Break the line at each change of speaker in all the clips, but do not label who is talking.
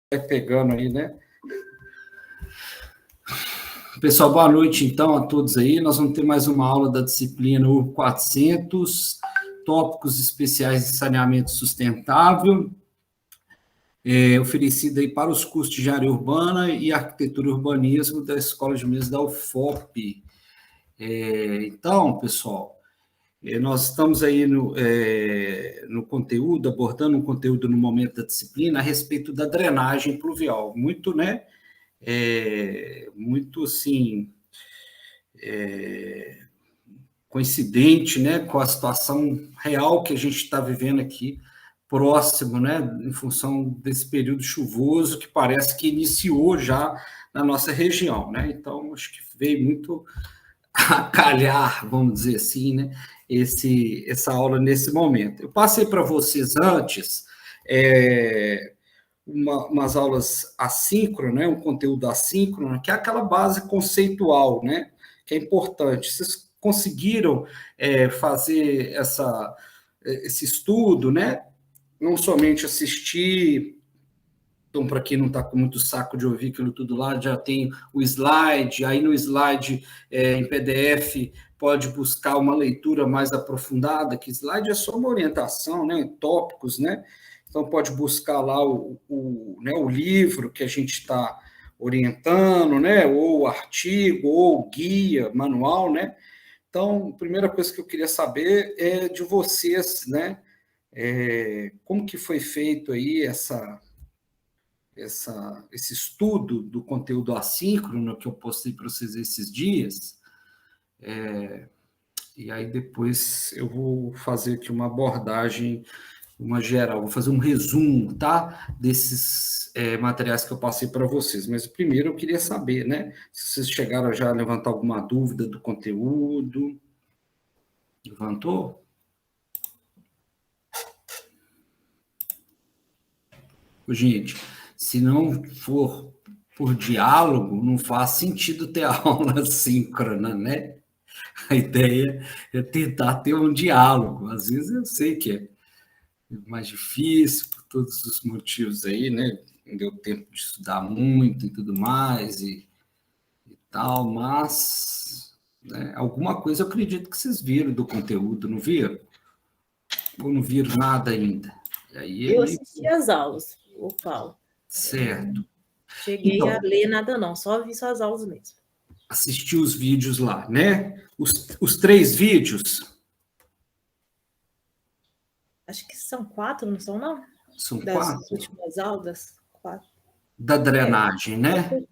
Pegando aí, né? Pessoal, boa noite, então, a todos aí. Nós vamos ter mais uma aula da disciplina URB 400, tópicos especiais de saneamento sustentável, oferecida aí para os cursos de engenharia urbana e arquitetura e urbanismo da Escola de Minas da UFOP. Então, pessoal, nós estamos aí no conteúdo, abordando um conteúdo no momento da disciplina a respeito da drenagem pluvial. Muito, né? Muito, assim, coincidente, né, com a situação real que a gente está vivendo aqui, próximo, né, em função desse período chuvoso que parece que iniciou já na nossa região, né? Então, acho que veio muito a calhar, vamos dizer assim, né, essa aula nesse momento. Eu passei para vocês antes umas aulas assíncronas, né, um conteúdo assíncrono, que é aquela base conceitual, né, que é importante. Vocês conseguiram fazer esse estudo, né? Não somente assistir. Então, para quem não está com muito saco de ouvir aquilo tudo lá, já tem o slide, aí no slide em PDF pode buscar uma leitura mais aprofundada, que slide é só uma orientação, né, tópicos, né? Então, pode buscar lá né, o livro que a gente está orientando, né, ou o artigo, ou o guia, manual, né? Então, a primeira coisa que eu queria saber é de vocês, né? Como que foi feito aí esse estudo do conteúdo assíncrono que eu postei para vocês esses dias, e aí depois eu vou fazer aqui uma abordagem, uma geral, vou fazer um resumo, tá? Desses materiais que eu passei para vocês. Mas primeiro eu queria saber, né? Se vocês chegaram já a levantar alguma dúvida do conteúdo. Levantou? Gente, se não for por diálogo, não faz sentido ter aula síncrona, né? A ideia é tentar ter um diálogo. Às vezes eu sei que é mais difícil, por todos os motivos aí, né? Não deu tempo de estudar muito e tudo mais e tal, mas né, alguma coisa eu acredito que vocês viram do conteúdo, não viram? Ou não viram nada ainda?
E aí, eu assisti as aulas, o Paulo.
Certo.
Cheguei a ler nada não, só vi suas aulas mesmo.
Assistir os vídeos lá, né? Os 3 vídeos.
Acho que são 4, não são, não?
São
das
4?
Últimas aulas, 4.
Da drenagem, né?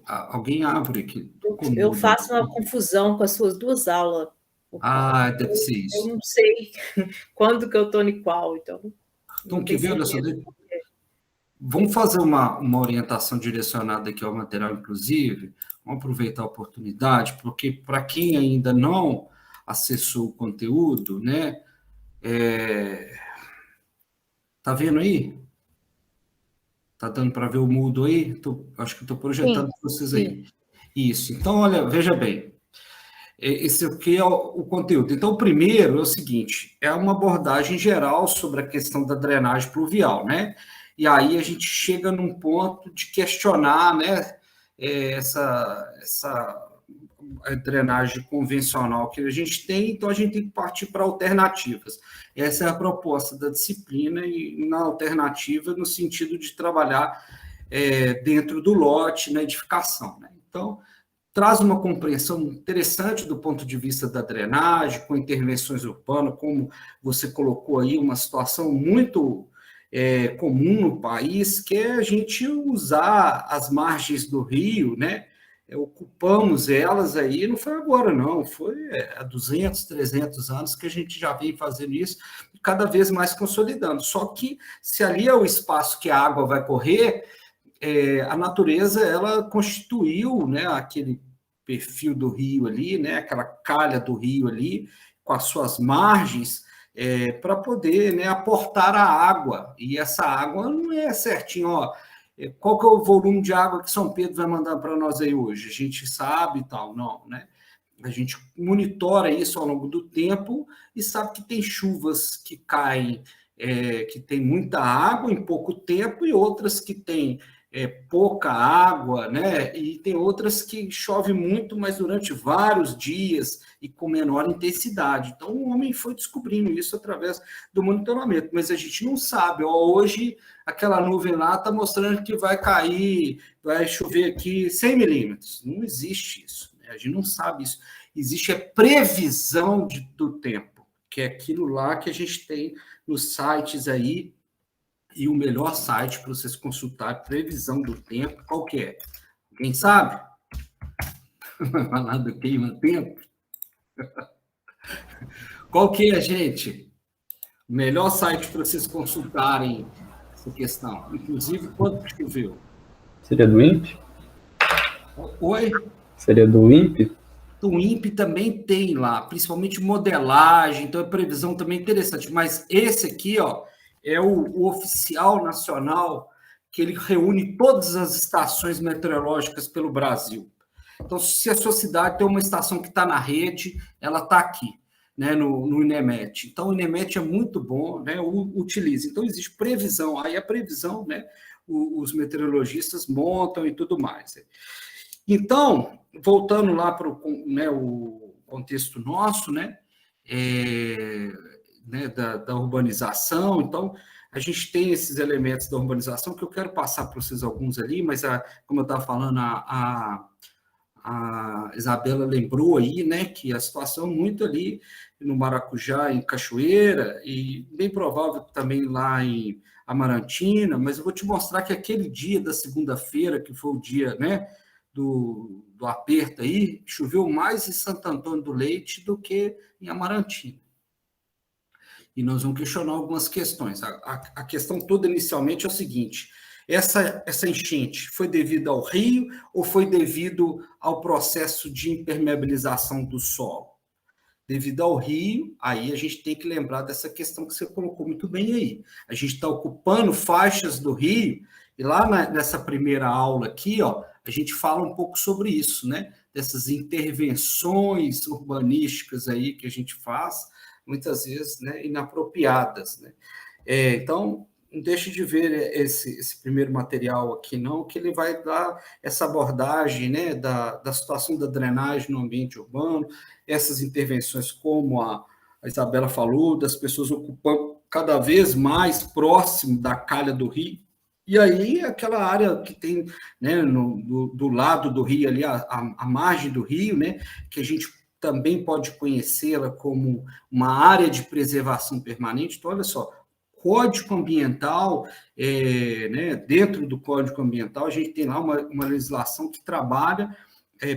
Alguém abre aqui.
Eu faço uma confusão com as suas 2 aulas.
Deve ser isso.
Eu não sei quando que eu estou em qual, então.
Então, que veio dessa vez? Vamos fazer uma orientação direcionada aqui ao material, inclusive. Vamos aproveitar a oportunidade, porque para quem ainda não acessou o conteúdo, né? Tá vendo aí? Tá dando para ver o mudo aí? Acho que estou projetando para vocês aí. Isso. Então, olha, veja bem. Esse aqui é o conteúdo. Então, o primeiro é o seguinte: é uma abordagem geral sobre a questão da drenagem pluvial, né? E aí a gente chega num ponto de questionar, né, essa drenagem convencional que a gente tem, então a gente tem que partir para alternativas. Essa é a proposta da disciplina, e na alternativa, no sentido de trabalhar dentro do lote, na edificação, né? Então, traz uma compreensão interessante do ponto de vista da drenagem, com intervenções urbanas, como você colocou aí, uma situação muito comum no país, que é a gente usar as margens do rio, né? Ocupamos elas aí, não foi agora não, foi há 200, 300 anos que a gente já vem fazendo isso, e cada vez mais consolidando. Só que, se ali é o espaço que a água vai correr, a natureza, ela constituiu, né, aquele perfil do rio ali, né, aquela calha do rio ali, com as suas margens, para poder, né, aportar a água. E essa água não é certinho, ó, qual que é o volume de água que São Pedro vai mandar para nós aí hoje? A gente sabe e tal, não, né? A gente monitora isso ao longo do tempo e sabe que tem chuvas que caem que tem muita água em pouco tempo, e outras que têm pouca água, né? E tem outras que chove muito, mas durante vários dias e com menor intensidade. Então, o homem foi descobrindo isso através do monitoramento, mas a gente não sabe. Ó, hoje, aquela nuvem lá está mostrando que vai cair, vai chover aqui 100 milímetros. Não existe isso, né? A gente não sabe isso. Existe a previsão do tempo, que é aquilo lá que a gente tem nos sites aí. E o melhor site para vocês consultar previsão do tempo, qual que é? Quem sabe? Vai falar do queima-tempo? Qual que é, gente? O melhor site para vocês consultarem essa questão. Inclusive, quanto choveu?
Seria do INPE?
Oi?
Seria do INPE?
O INPE também tem lá, principalmente modelagem, então a previsão também é interessante. Mas esse aqui, ó, é o oficial nacional, que ele reúne todas as estações meteorológicas pelo Brasil. Então, se a sua cidade tem uma estação que está na rede, ela está aqui, né, no INEMET. Então, o INEMET é muito bom, né, utiliza. Então, existe previsão. Aí a previsão, né, os meteorologistas montam e tudo mais. Então, voltando lá para o contexto nosso, né, da urbanização. Então, a gente tem esses elementos da urbanização que eu quero passar para vocês alguns ali, mas, como eu estava falando, a Isabela lembrou aí, né, que a situação muito ali no Maracujá, em Cachoeira, e bem provável também lá em Amarantina, mas eu vou te mostrar que aquele dia da segunda-feira, que foi o dia, né, do aperto aí, choveu mais em Santo Antônio do Leite do que em Amarantina. E nós vamos questionar algumas questões. A questão toda inicialmente é o seguinte: essa enchente foi devido ao rio ou foi devido ao processo de impermeabilização do solo? Devido ao rio, aí a gente tem que lembrar dessa questão que você colocou muito bem aí. A gente está ocupando faixas do rio, e lá nessa primeira aula aqui, ó, a gente fala um pouco sobre isso, né? Dessas intervenções urbanísticas aí que a gente faz, muitas vezes, né, inapropriadas, né? Então, não deixe de ver esse primeiro material aqui, não, que ele vai dar essa abordagem, né, da situação da drenagem no ambiente urbano, essas intervenções, como a Isabela falou, das pessoas ocupando cada vez mais próximo da calha do rio. E aí, aquela área que tem, né, do lado do rio ali, a margem do rio, né, que a gente também pode conhecê-la como uma área de preservação permanente. Então, olha só, Código Ambiental, né, dentro do Código Ambiental, a gente tem lá uma legislação que trabalha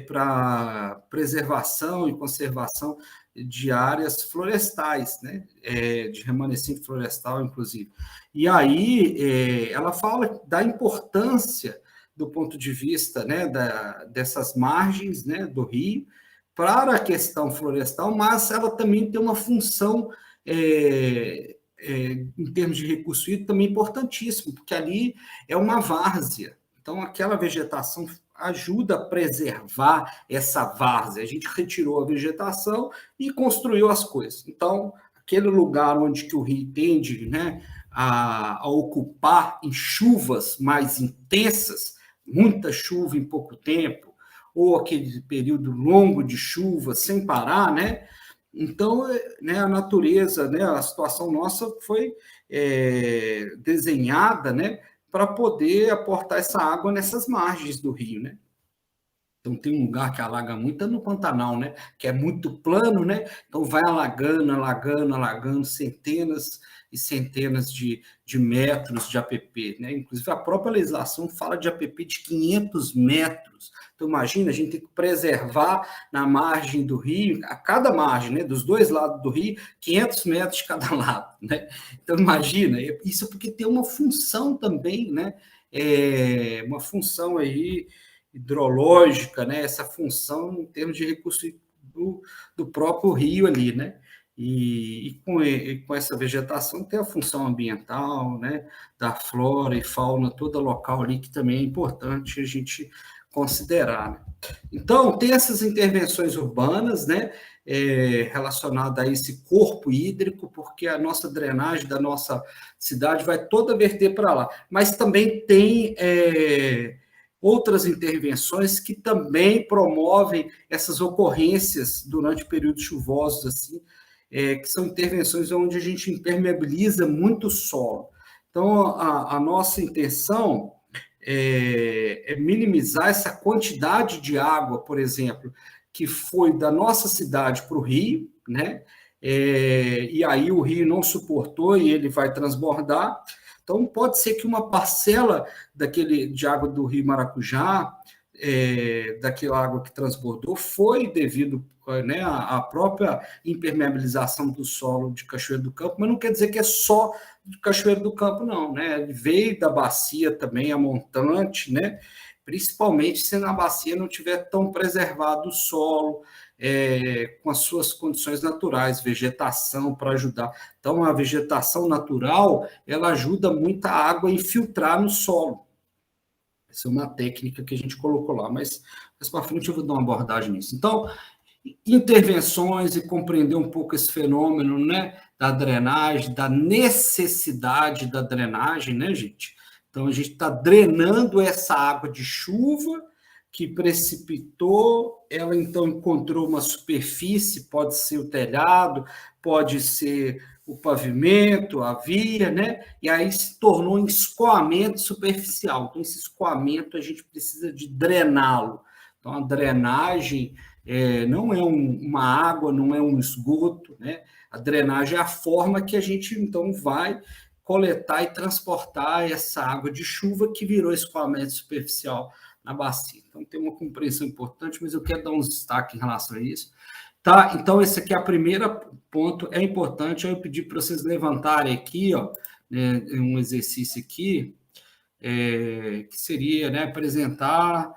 para preservação e conservação de áreas florestais, né, de remanescente florestal, inclusive. E aí ela fala da importância do ponto de vista, né, dessas margens, né, do rio, para a questão florestal, mas ela também tem uma função, em termos de recurso hídrico, também importantíssimo, porque ali é uma várzea. Então, aquela vegetação ajuda a preservar essa várzea. A gente retirou a vegetação e construiu as coisas. Então, aquele lugar onde que o rio tende, né, a ocupar em chuvas mais intensas, muita chuva em pouco tempo, ou aquele período longo de chuva sem parar, né? Então, né, a natureza, né, a situação nossa foi desenhada, né, para poder aportar essa água nessas margens do rio, né? Então, tem um lugar que alaga muito, é no Pantanal, né? Que é muito plano, né? Então, vai alagando, alagando, alagando, centenas e centenas de metros de APP, né? Inclusive, a própria legislação fala de APP de 500 metros. Então, imagina, a gente tem que preservar na margem do rio, a cada margem, né? Dos dois lados do rio, 500 metros de cada lado, né? Então, imagina, isso é porque tem uma função também, né? Uma função aí hidrológica, né, essa função em termos de recurso do próprio rio ali, né, e com essa vegetação tem a função ambiental, né, da flora e fauna toda local ali, que também é importante a gente considerar, né? Então, tem essas intervenções urbanas, né, relacionada a esse corpo hídrico, porque a nossa drenagem da nossa cidade vai toda verter para lá. Mas também tem outras intervenções que também promovem essas ocorrências durante períodos chuvosos, assim, que são intervenções onde a gente impermeabiliza muito o solo. Então, a nossa intenção é minimizar essa quantidade de água, por exemplo, que foi da nossa cidade para o rio, né? E aí o rio não suportou e ele vai transbordar. Então, pode ser que uma parcela de água do rio Maracujá, daquela água que transbordou, foi devido, né, à própria impermeabilização do solo de Cachoeiro do Campo, mas não quer dizer que é só de Cachoeiro do Campo, não, né? Ele veio da bacia também, a montante, né? Principalmente se na bacia não tiver tão preservado o solo, com as suas condições naturais, vegetação para ajudar. Então, a vegetação natural, ela ajuda muito a água a infiltrar no solo. Essa é uma técnica que a gente colocou lá, mas mais para frente eu vou dar uma abordagem nisso. Então, intervenções e compreender um pouco esse fenômeno, né, da drenagem, da necessidade da drenagem, né, gente? Então, a gente está drenando essa água de chuva que precipitou, ela então encontrou uma superfície, pode ser o telhado, pode ser o pavimento, a via, né? E aí se tornou um escoamento superficial. Então, esse escoamento a gente precisa de drená-lo. Então, a drenagem não é uma água, não é um esgoto, né? A drenagem é a forma que a gente, então, vai coletar e transportar essa água de chuva que virou escoamento superficial na bacia. Então, tem uma compreensão importante, mas eu quero dar uns destaques em relação a isso. Tá? Então, esse aqui é o primeiro ponto, é importante. Eu pedi para vocês levantarem aqui, ó, né, um exercício aqui, que seria, né, apresentar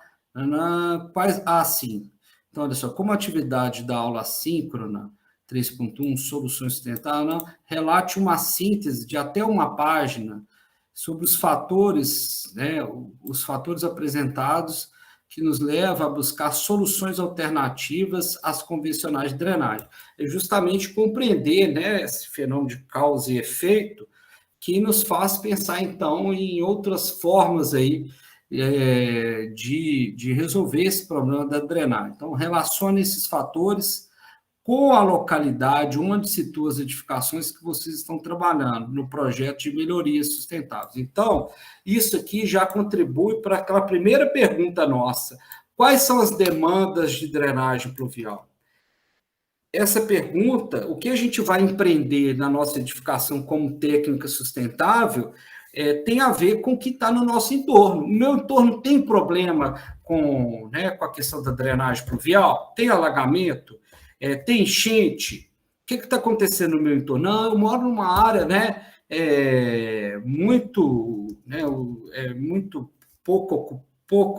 quais... sim. Então, olha só, como atividade da aula assíncrona, 3.1, soluções sustentáveis, relate uma síntese de até uma página sobre os fatores, né, os fatores apresentados que nos leva a buscar soluções alternativas às convencionais de drenagem. É justamente compreender, né, esse fenômeno de causa e efeito que nos faz pensar, então, em outras formas aí, de resolver esse problema da drenagem. Então, relacione esses fatores com a localidade onde situam as edificações que vocês estão trabalhando no projeto de melhorias sustentáveis. Então, isso aqui já contribui para aquela primeira pergunta nossa: quais são as demandas de drenagem pluvial? Essa pergunta, o que a gente vai empreender na nossa edificação como técnica sustentável, tem a ver com o que está no nosso entorno. O meu entorno tem problema né, com a questão da drenagem pluvial? Tem alagamento? Tem enchente? O que está acontecendo no meu entorno? Não, eu moro numa área, né, muito pouco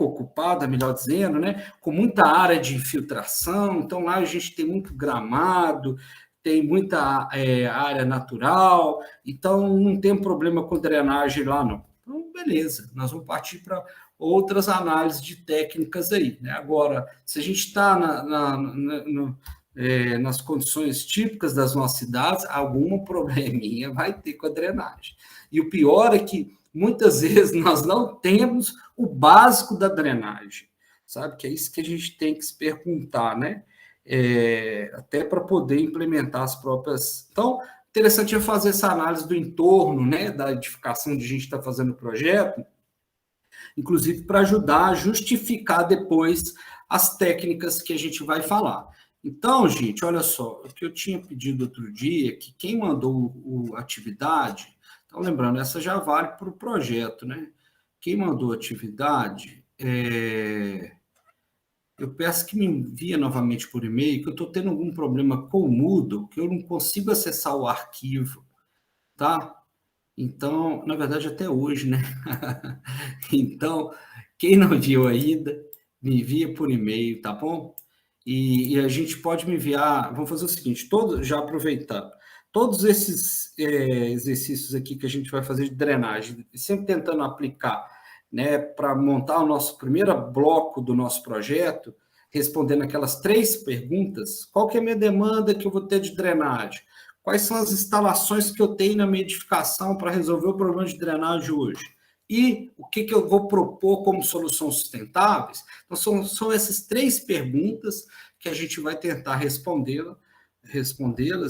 ocupada, melhor dizendo, né, com muita área de infiltração. Então, lá a gente tem muito gramado, tem muita área natural, então não tem problema com drenagem lá, não. Então, beleza, nós vamos partir para outras análises de técnicas aí, né? Agora, se a gente está nas condições típicas das nossas cidades, alguma probleminha vai ter com a drenagem. E o pior é que muitas vezes nós não temos o básico da drenagem, sabe? Que é isso que a gente tem que se perguntar, né? Até para poder implementar as próprias... Então, interessante é fazer essa análise do entorno, né? Da edificação onde a gente está fazendo o projeto, inclusive para ajudar a justificar depois as técnicas que a gente vai falar. Então, gente, olha só, o que eu tinha pedido outro dia, que quem mandou a atividade... Então, lembrando, essa já vale para o projeto, né? Quem mandou atividade, eu peço que me envie novamente por e-mail, que eu estou tendo algum problema com o Moodle, que eu não consigo acessar o arquivo, tá? Então, na verdade, até hoje, né? Então, quem não viu ainda, me envia por e-mail, tá bom? E a gente pode me enviar, vamos fazer o seguinte, já aproveitando, todos esses exercícios aqui que a gente vai fazer de drenagem, sempre tentando aplicar, né, para montar o nosso primeiro bloco do nosso projeto, respondendo aquelas 3 perguntas, qual que é a minha demanda que eu vou ter de drenagem? Quais são as instalações que eu tenho na minha edificação para resolver o problema de drenagem hoje? E o que eu vou propor como soluções sustentáveis? Então, são essas 3 perguntas que a gente vai tentar respondê-las,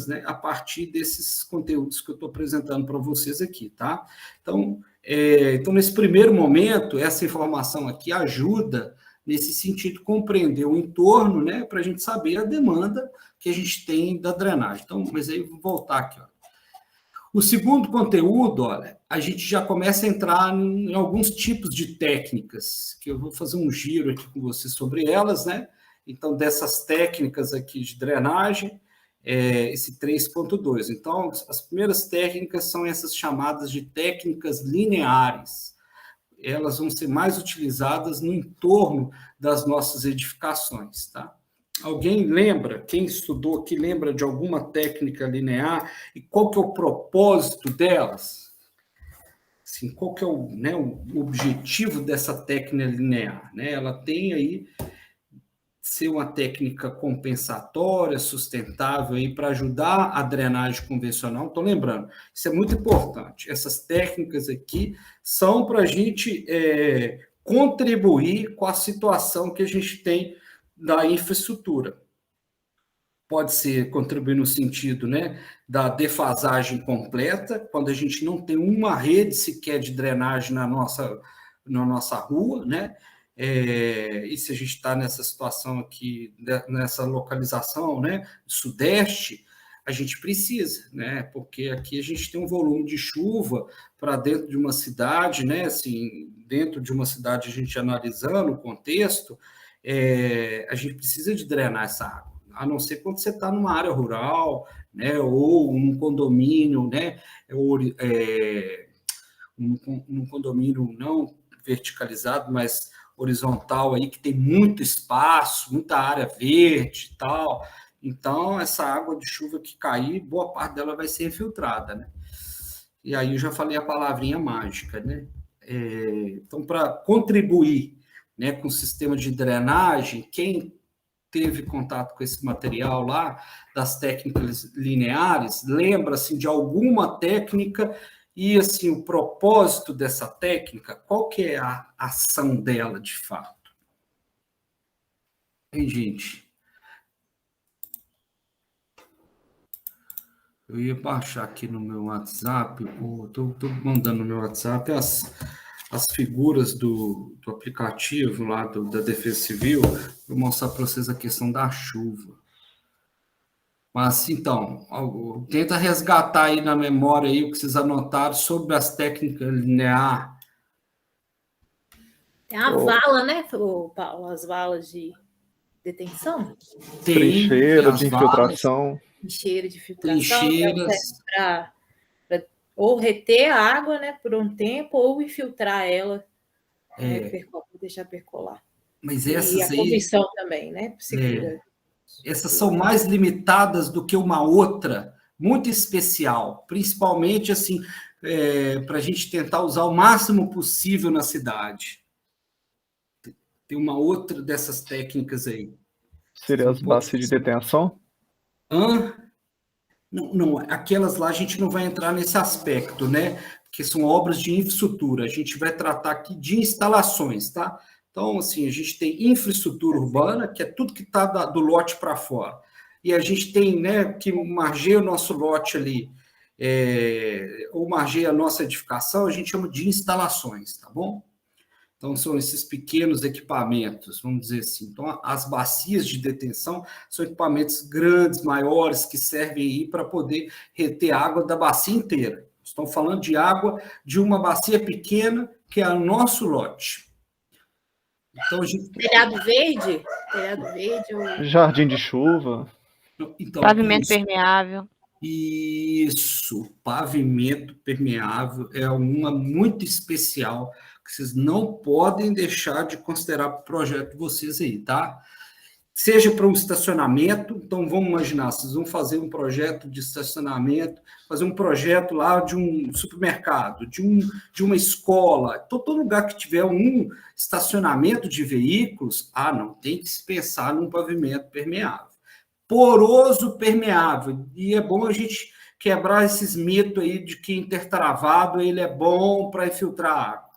né, a partir desses conteúdos que eu estou apresentando para vocês aqui, tá? Então, nesse primeiro momento, essa informação aqui ajuda, nesse sentido, compreender o entorno, né, para a gente saber a demanda que a gente tem da drenagem. Então, mas aí vou voltar aqui, ó. O segundo conteúdo, olha, a gente já começa a entrar em alguns tipos de técnicas, que eu vou fazer um giro aqui com vocês sobre elas, né? Então, dessas técnicas aqui de drenagem, esse 3.2. Então, as primeiras técnicas são essas chamadas de técnicas lineares. Elas vão ser mais utilizadas no entorno das nossas edificações, tá? Alguém lembra, quem estudou aqui, lembra de alguma técnica linear e qual que é o propósito delas? Assim, qual que é o objetivo dessa técnica linear? Né? Ela tem aí ser uma técnica compensatória, sustentável aí para ajudar a drenagem convencional. Estou lembrando, isso é muito importante. Essas técnicas aqui são para a gente contribuir com a situação que a gente tem da infraestrutura. Pode ser contribuir no sentido, né, da defasagem completa, quando a gente não tem uma rede sequer de drenagem na nossa rua, né? E se a gente está nessa situação aqui, nessa localização, né, sudeste, a gente precisa, né? Porque aqui a gente tem um volume de chuva para dentro de uma cidade, né? Assim, dentro de uma cidade, a gente analisando o contexto, a gente precisa de drenar essa água, a não ser quando você está numa área rural, né, ou num condomínio, né, ou num condomínio não verticalizado, mas horizontal aí, que tem muito espaço, muita área verde e tal. Então, essa água de chuva que cair, boa parte dela vai ser infiltrada, né? E aí eu já falei a palavrinha mágica, né? Então, para contribuir, né, com o sistema de drenagem, quem teve contato com esse material lá, das técnicas lineares, lembra assim, de alguma técnica e assim, o propósito dessa técnica, qual que é a ação dela de fato? Hein, gente? Eu ia baixar aqui no meu WhatsApp, estou mandando no meu WhatsApp as figuras do aplicativo lá da Defesa Civil, para mostrar para vocês a questão da chuva. Mas, então, tenta resgatar aí na memória aí o que vocês anotaram sobre as técnicas linear.
Tem a vala, né, Paulo? As valas de detenção?
Tem
trincheiras de infiltração.
Trincheira de filtração.
Trincheiras.
Para ou reter a água, né, por um tempo, ou infiltrar ela, deixar percolar.
Mas essas
e a condução também, né?
Essas são mais limitadas do que uma outra, muito especial, principalmente assim, para a gente tentar usar o máximo possível na cidade. Tem uma outra dessas técnicas aí.
Seria as bacias de detenção?
Não, aquelas lá a gente não vai entrar nesse aspecto, né? Que são obras de infraestrutura. A gente vai tratar aqui de instalações, tá? Então, assim, a gente tem infraestrutura urbana, que é tudo que está do lote para fora. E a gente tem, né, que margeia o nosso lote ali, ou margeia a nossa edificação, a gente chama de instalações, tá bom? Então, são esses pequenos equipamentos, vamos dizer assim. Então, as bacias de detenção são equipamentos grandes, maiores, que servem aí para poder reter água da bacia inteira. Estamos falando de água de uma bacia pequena, que é o nosso lote. Então,
telhado verde? Ou...
Jardim de chuva.
Então, pavimento permeável.
Isso, pavimento permeável é uma muito especial que vocês não podem deixar de considerar para o projeto de vocês aí, tá? seja para um estacionamento. Então, vamos imaginar, vocês vão fazer um projeto de estacionamento, fazer um projeto lá de um supermercado, de uma escola, todo lugar que tiver um estacionamento de veículos, não, tem que se pensar num pavimento permeável. Poroso permeável, e é bom a gente quebrar esses mitos aí de que intertravado ele é bom para infiltrar água,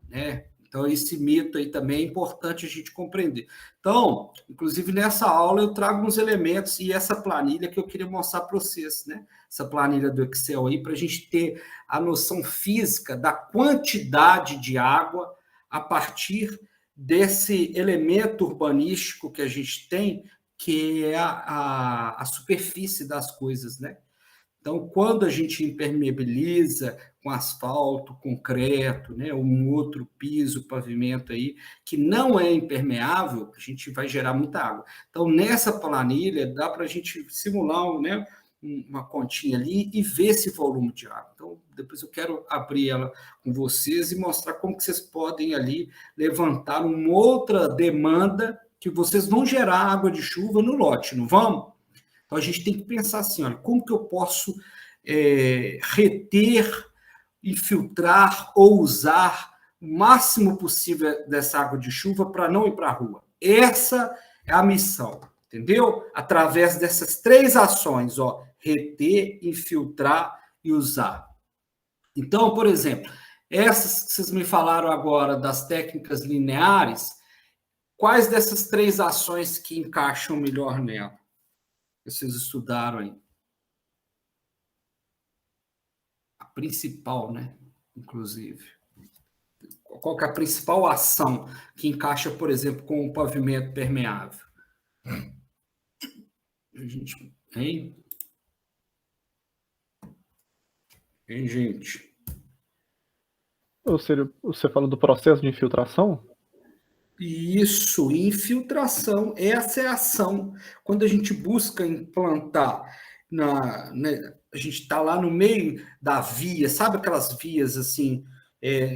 né? Então, esse mito aí também é importante a gente compreender. Então, inclusive, nessa aula eu trago uns elementos e essa planilha que eu queria mostrar para vocês, né? Essa planilha do Excel aí, para a gente ter a noção física da quantidade de água a partir desse elemento urbanístico que a gente tem, que é a superfície das coisas, né? Então, quando a gente impermeabiliza com asfalto, concreto, né, um outro piso, pavimento aí, que não é impermeável, a gente vai gerar muita água. Então, nessa planilha, dá para a gente simular, né, uma continha ali e ver esse volume de água. Então, depois eu quero abrir ela com vocês e mostrar como que vocês podem ali levantar uma outra demanda que vocês vão gerar água de chuva no lote, não vão? Então, a gente tem que pensar assim, olha, como que eu posso reter, infiltrar ou usar o máximo possível dessa água de chuva para não ir para a rua. Essa é a missão, entendeu? Através dessas 3 ações, reter, infiltrar e usar. Então, por exemplo, essas que vocês me falaram agora das técnicas lineares, quais dessas 3 ações que encaixam melhor nela? Vocês estudaram aí. A principal, né? Inclusive. Qual que é a principal ação que encaixa, por exemplo, com o pavimento permeável? Hein, gente?
Você falou do processo de infiltração?
Isso, infiltração, essa é a ação. Quando a gente busca implantar, a gente está lá no meio da via, sabe aquelas vias assim,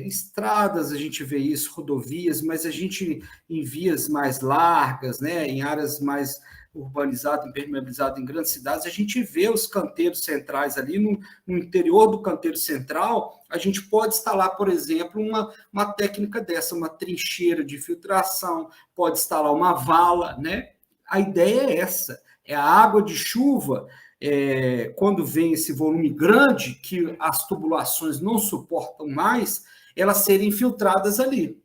estradas, a gente vê isso, rodovias, mas a gente em vias mais largas, né, em áreas mais urbanizadas, impermeabilizadas em grandes cidades, a gente vê os canteiros centrais ali, no interior do canteiro central, a gente pode instalar, por exemplo, uma técnica dessa, uma trincheira de filtração, pode instalar uma vala, né? A ideia é essa, é a água de chuva, quando vem esse volume grande, que as tubulações não suportam mais, elas serem infiltradas ali.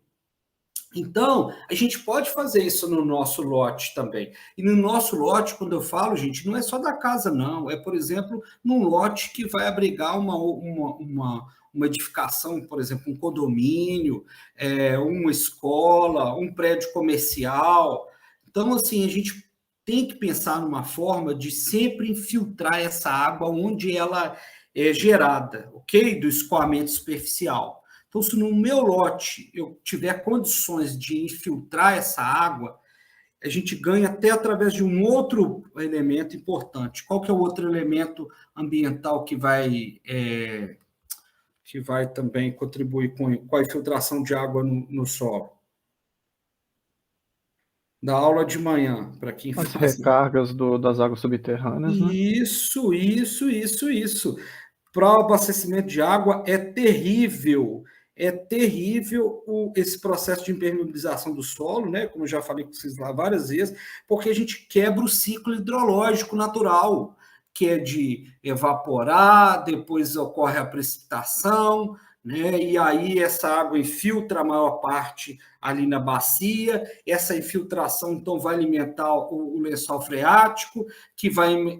Então, a gente pode fazer isso no nosso lote também. E no nosso lote, quando eu falo, gente, não é só da casa, não. É, por exemplo, num lote que vai abrigar uma edificação, por exemplo, um condomínio, uma escola, um prédio comercial. Então, assim, a gente tem que pensar numa forma de sempre infiltrar essa água onde ela é gerada, ok? Do escoamento superficial. Então, se no meu lote eu tiver condições de infiltrar essa água, a gente ganha até através de um outro elemento importante. Qual que é o outro elemento ambiental que vai também contribuir com a infiltração de água no solo? Da aula de manhã, para quem
As
faz.
recargas das águas subterrâneas, né?
Isso. Para o abastecimento de água é terrível esse processo de impermeabilização do solo, né? Como eu já falei com vocês lá várias vezes, porque a gente quebra o ciclo hidrológico natural, que é de evaporar, depois ocorre a precipitação, né? E aí essa água infiltra a maior parte ali na bacia, essa infiltração então vai alimentar o lençol freático, que vai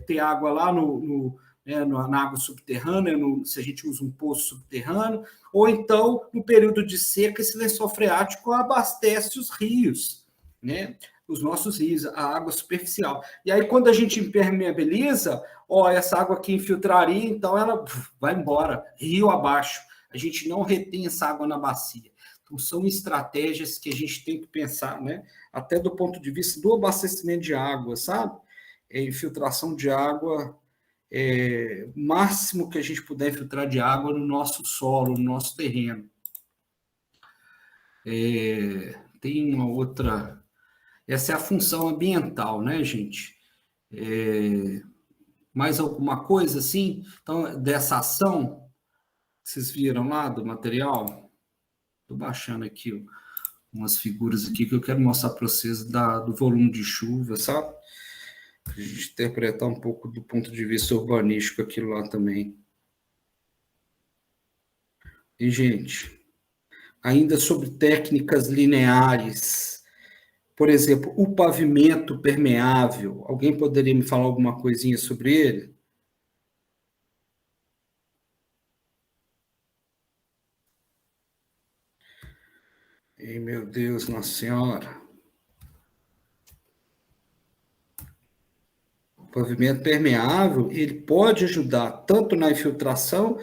ter água lá na água subterrânea, se a gente usa um poço subterrâneo, ou então, no período de seca, esse lençol freático abastece os rios, né? Os nossos rios, a água superficial. E aí, quando a gente impermeabiliza, essa água que infiltraria, então ela vai embora, rio abaixo. A gente não retém essa água na bacia. Então, são estratégias que a gente tem que pensar, né? Até do ponto de vista do abastecimento de água, sabe? Infiltração de água, máximo que a gente puder filtrar de água no nosso solo, no nosso terreno. Tem uma outra Essa é a função ambiental, né, gente? Mais alguma coisa assim? Então, dessa ação, vocês viram lá do material? Estou baixando aqui umas figuras aqui que eu quero mostrar para vocês do volume de chuva, sabe? Para a gente interpretar um pouco do ponto de vista urbanístico aquilo lá também. E, gente, ainda sobre técnicas lineares, por exemplo, o pavimento permeável, alguém poderia me falar alguma coisinha sobre ele? Ei, meu Deus, Nossa Senhora. O pavimento permeável, ele pode ajudar tanto na infiltração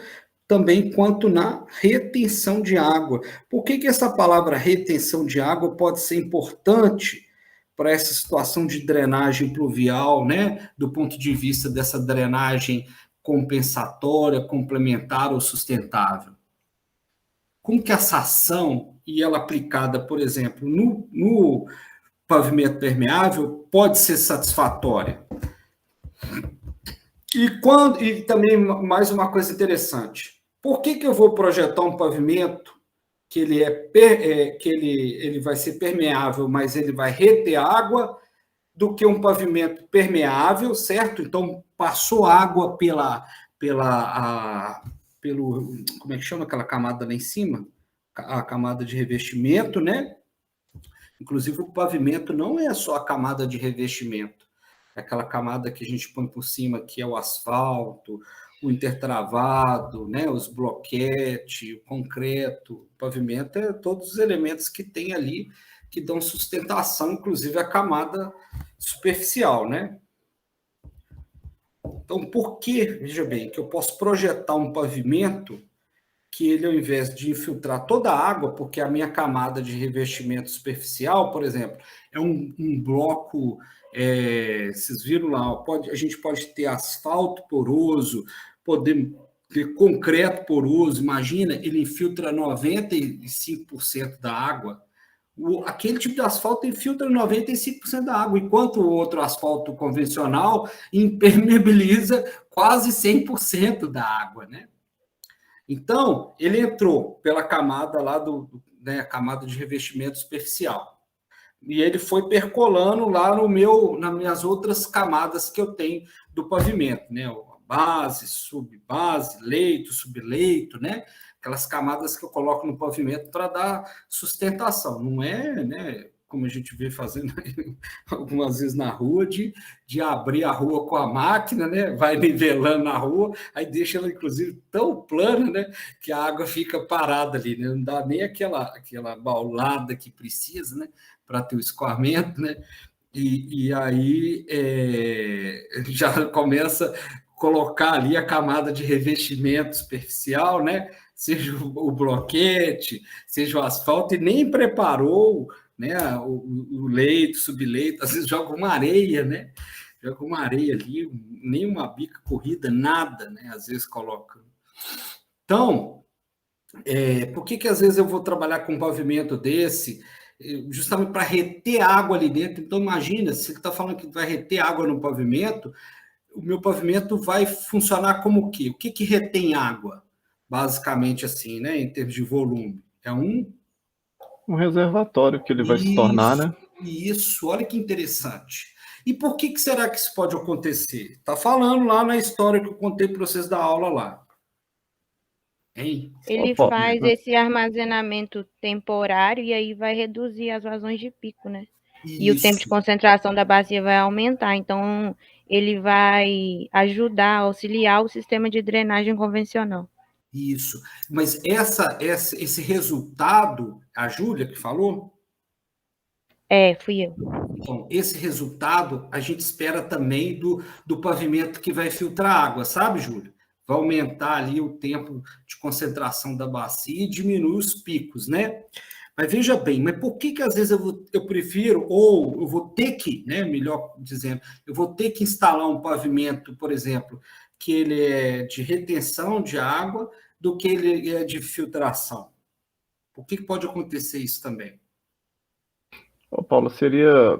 também quanto na retenção de água. Por que essa palavra retenção de água pode ser importante para essa situação de drenagem pluvial, né? Do ponto de vista dessa drenagem compensatória, complementar ou sustentável? Como que essa ação, e ela aplicada, por exemplo, no pavimento permeável, pode ser satisfatória? E também mais uma coisa interessante. Por que eu vou projetar um pavimento que ele vai ser permeável, mas ele vai reter água, do que um pavimento permeável, certo? Então, passou água como é que chama aquela camada lá em cima? A camada de revestimento, né? Inclusive, o pavimento não é só a camada de revestimento. É aquela camada que a gente põe por cima, que é o asfalto, o intertravado, né? Os bloquetes, o concreto. O pavimento é todos os elementos que tem ali, que dão sustentação, inclusive a camada superficial, né? Então, por que, veja bem, que eu posso projetar um pavimento que ele, ao invés de infiltrar toda a água, porque a minha camada de revestimento superficial, por exemplo, é um bloco, vocês viram lá, a gente pode ter asfalto poroso, poder ter concreto poroso, imagina, ele infiltra 95% da água. Aquele tipo de asfalto infiltra 95% da água, enquanto o outro asfalto convencional impermeabiliza quase 100% da água, né? Então, ele entrou pela camada lá né, a camada de revestimento superficial. E ele foi percolando lá nas minhas outras camadas que eu tenho do pavimento, né? Base, subbase, leito, subleito, né? Aquelas camadas que eu coloco no pavimento para dar sustentação. Não é, né, como a gente vê fazendo algumas vezes na rua, de abrir a rua com a máquina, né? Vai nivelando na rua, aí deixa ela, inclusive, tão plana, né? Que a água fica parada ali, né? Não dá nem aquela baulada que precisa, né? Para ter o escoamento, né? E aí já começa a colocar ali a camada de revestimento superficial, né? Seja o bloquete, seja o asfalto, e nem preparou, né, o leito, subleito, às vezes joga uma areia, né? Joga uma areia ali, nem uma bica corrida, nada, né? Às vezes coloca. Então, por que às vezes eu vou trabalhar com um pavimento desse, justamente para reter água ali dentro? Então, imagina, se ele está falando que vai reter água no pavimento, o meu pavimento vai funcionar como o quê? O que retém água? Basicamente assim, né, em termos de volume. É um
reservatório que ele vai se tornar, né?
Isso, olha que interessante. E por que será que isso pode acontecer? Está falando lá na história que eu contei para vocês da aula lá. Hein?
Ele faz esse armazenamento temporário e aí vai reduzir as vazões de pico, né? Isso. E o tempo de concentração da bacia vai aumentar. Então, ele vai ajudar, auxiliar o sistema de drenagem convencional.
Isso. Mas esse resultado, a Júlia que falou?
Fui eu.
Bom, esse resultado a gente espera também do pavimento que vai filtrar água, sabe, Júlia? Vai aumentar ali o tempo de concentração da bacia e diminuir os picos, né? Mas veja bem, mas por que às vezes eu prefiro, ou eu vou ter que, né, melhor dizendo, eu vou ter que instalar um pavimento, por exemplo, que ele é de retenção de água, do que ele é de filtração? Por que pode acontecer isso também?
Ô, Paulo, seria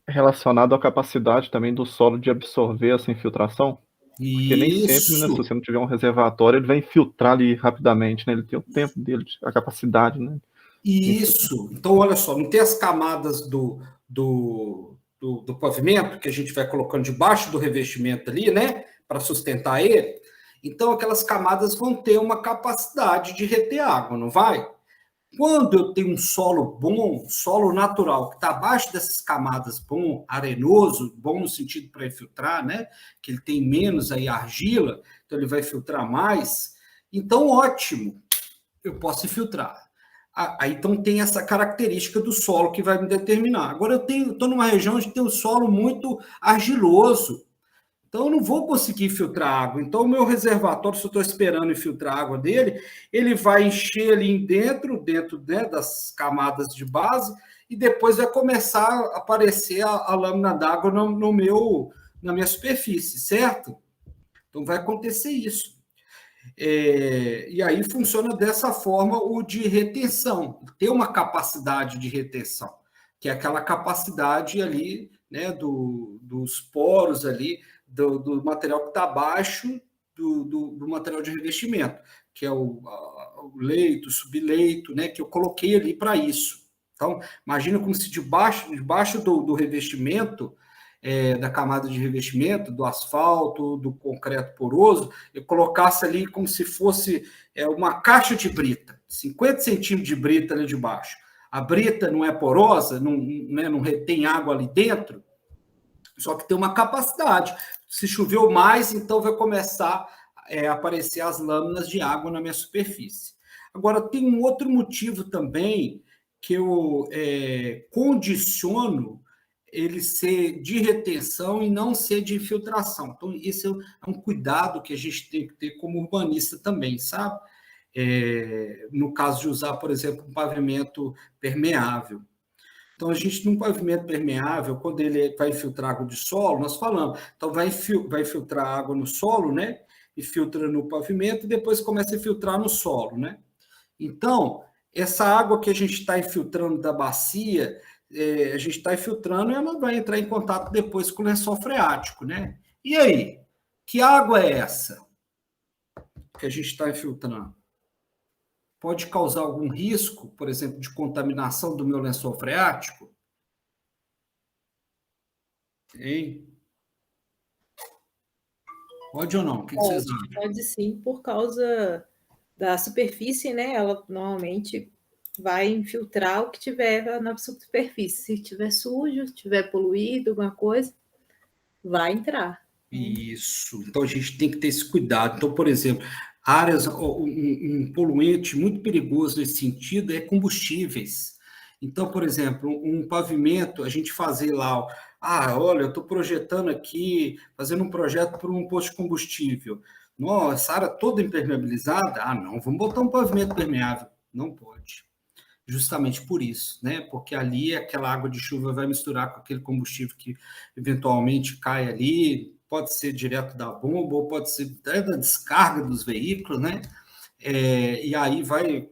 relacionado à capacidade também do solo de absorver essa infiltração? Porque nem sempre, né, se
Isso.
você não tiver um reservatório, ele vai infiltrar ali rapidamente, né? Ele tem o tempo dele, a capacidade, né?
Isso. Então, olha só, não tem as camadas do pavimento que a gente vai colocando debaixo do revestimento ali, né? Para sustentar ele. Então, aquelas camadas vão ter uma capacidade de reter água, não vai? Quando eu tenho um solo bom, solo natural, que está abaixo dessas camadas bom, arenoso, bom no sentido para infiltrar, né? Que ele tem menos aí argila, então ele vai filtrar mais. Então, ótimo, eu posso infiltrar. Aí, então, tem essa característica do solo que vai me determinar. Agora, eu estou numa região onde tem um solo muito argiloso, então eu não vou conseguir filtrar água. Então, o meu reservatório, se eu estou esperando infiltrar a água dele, ele vai encher ali dentro né, das camadas de base, e depois vai começar a aparecer a lâmina d'água na minha superfície, certo? Então, vai acontecer isso. E aí funciona dessa forma o de retenção, ter uma capacidade de retenção, que é aquela capacidade ali, né, dos poros ali, do material que está abaixo do material de revestimento, que é o leito, o subleito, né, que eu coloquei ali para isso. Então, imagina como se debaixo do revestimento, da camada de revestimento, do asfalto, do concreto poroso, eu colocasse ali como se fosse uma caixa de brita, 50 centímetros de brita ali de baixo. A brita não é porosa, não retém água ali dentro, só que tem uma capacidade. Se choveu mais, então vai começar a aparecer as lâminas de água na minha superfície. Agora, tem um outro motivo também que eu condiciono ele ser de retenção e não ser de infiltração. Então, esse é um cuidado que a gente tem que ter como urbanista também, sabe? No caso de usar, por exemplo, um pavimento permeável. Então, a gente, num pavimento permeável, quando ele vai infiltrar água de solo, nós falamos, então vai filtrar água no solo, né? E filtra no pavimento, e depois começa a filtrar no solo, né? Então, essa água que a gente está infiltrando da bacia, a gente está infiltrando e ela vai entrar em contato depois com o lençol freático, né? E aí? Que água é essa que a gente está infiltrando? Pode causar algum risco, por exemplo, de contaminação do meu lençol freático? Hein? Pode ou não? O que vocês acham?
Pode sim, por causa da superfície, né? Ela normalmente vai infiltrar o que tiver na superfície. Se tiver sujo, se tiver poluído, alguma coisa, vai entrar.
Isso. Então, a gente tem que ter esse cuidado. Então, por exemplo, um poluente muito perigoso nesse sentido é combustíveis. Então, por exemplo, um pavimento, a gente fazer lá, olha, eu estou projetando aqui, fazendo um projeto para um posto de combustível. Nossa, essa área toda impermeabilizada? Não, vamos botar um pavimento permeável. Não pode. Justamente por isso, né? Porque ali aquela água de chuva vai misturar com aquele combustível que eventualmente cai ali, pode ser direto da bomba, ou pode ser da descarga dos veículos, né? E aí vai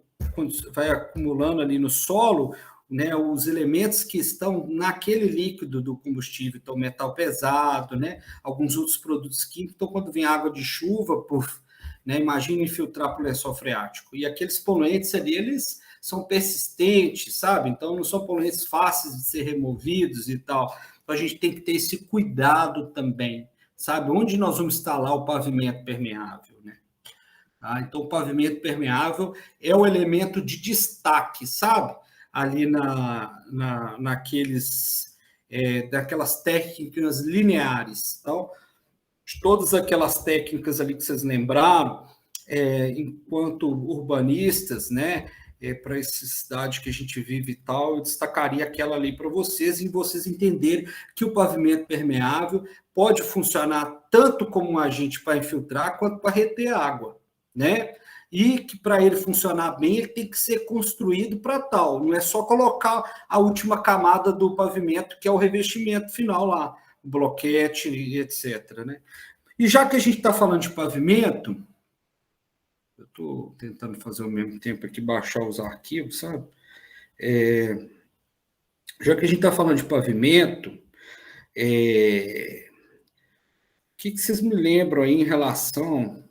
acumulando ali no solo, né, os elementos que estão naquele líquido do combustível, então metal pesado, né, alguns outros produtos químicos. Então, quando vem água de chuva, né, imagina infiltrar para o lençol freático. E aqueles poluentes ali, eles são persistentes, sabe? Então, não são poluentes fáceis de ser removidos e tal. Então, a gente tem que ter esse cuidado também, sabe? Onde nós vamos instalar o pavimento permeável, né? Então, o pavimento permeável é o elemento de destaque, sabe? Ali daquelas técnicas lineares. Então, todas aquelas técnicas ali que vocês lembraram, enquanto urbanistas, né, para essa cidade que a gente vive e tal, eu destacaria aquela ali para vocês, e vocês entenderem que o pavimento permeável pode funcionar tanto como um agente para infiltrar, quanto para reter água, né? E que para ele funcionar bem, ele tem que ser construído para tal, não é só colocar a última camada do pavimento, que é o revestimento final lá, o bloquete, etc., né? E já que a gente está falando de pavimento, eu estou tentando fazer ao mesmo tempo aqui, baixar os arquivos, sabe? Já que a gente está falando de pavimento, o que vocês me lembram aí em relação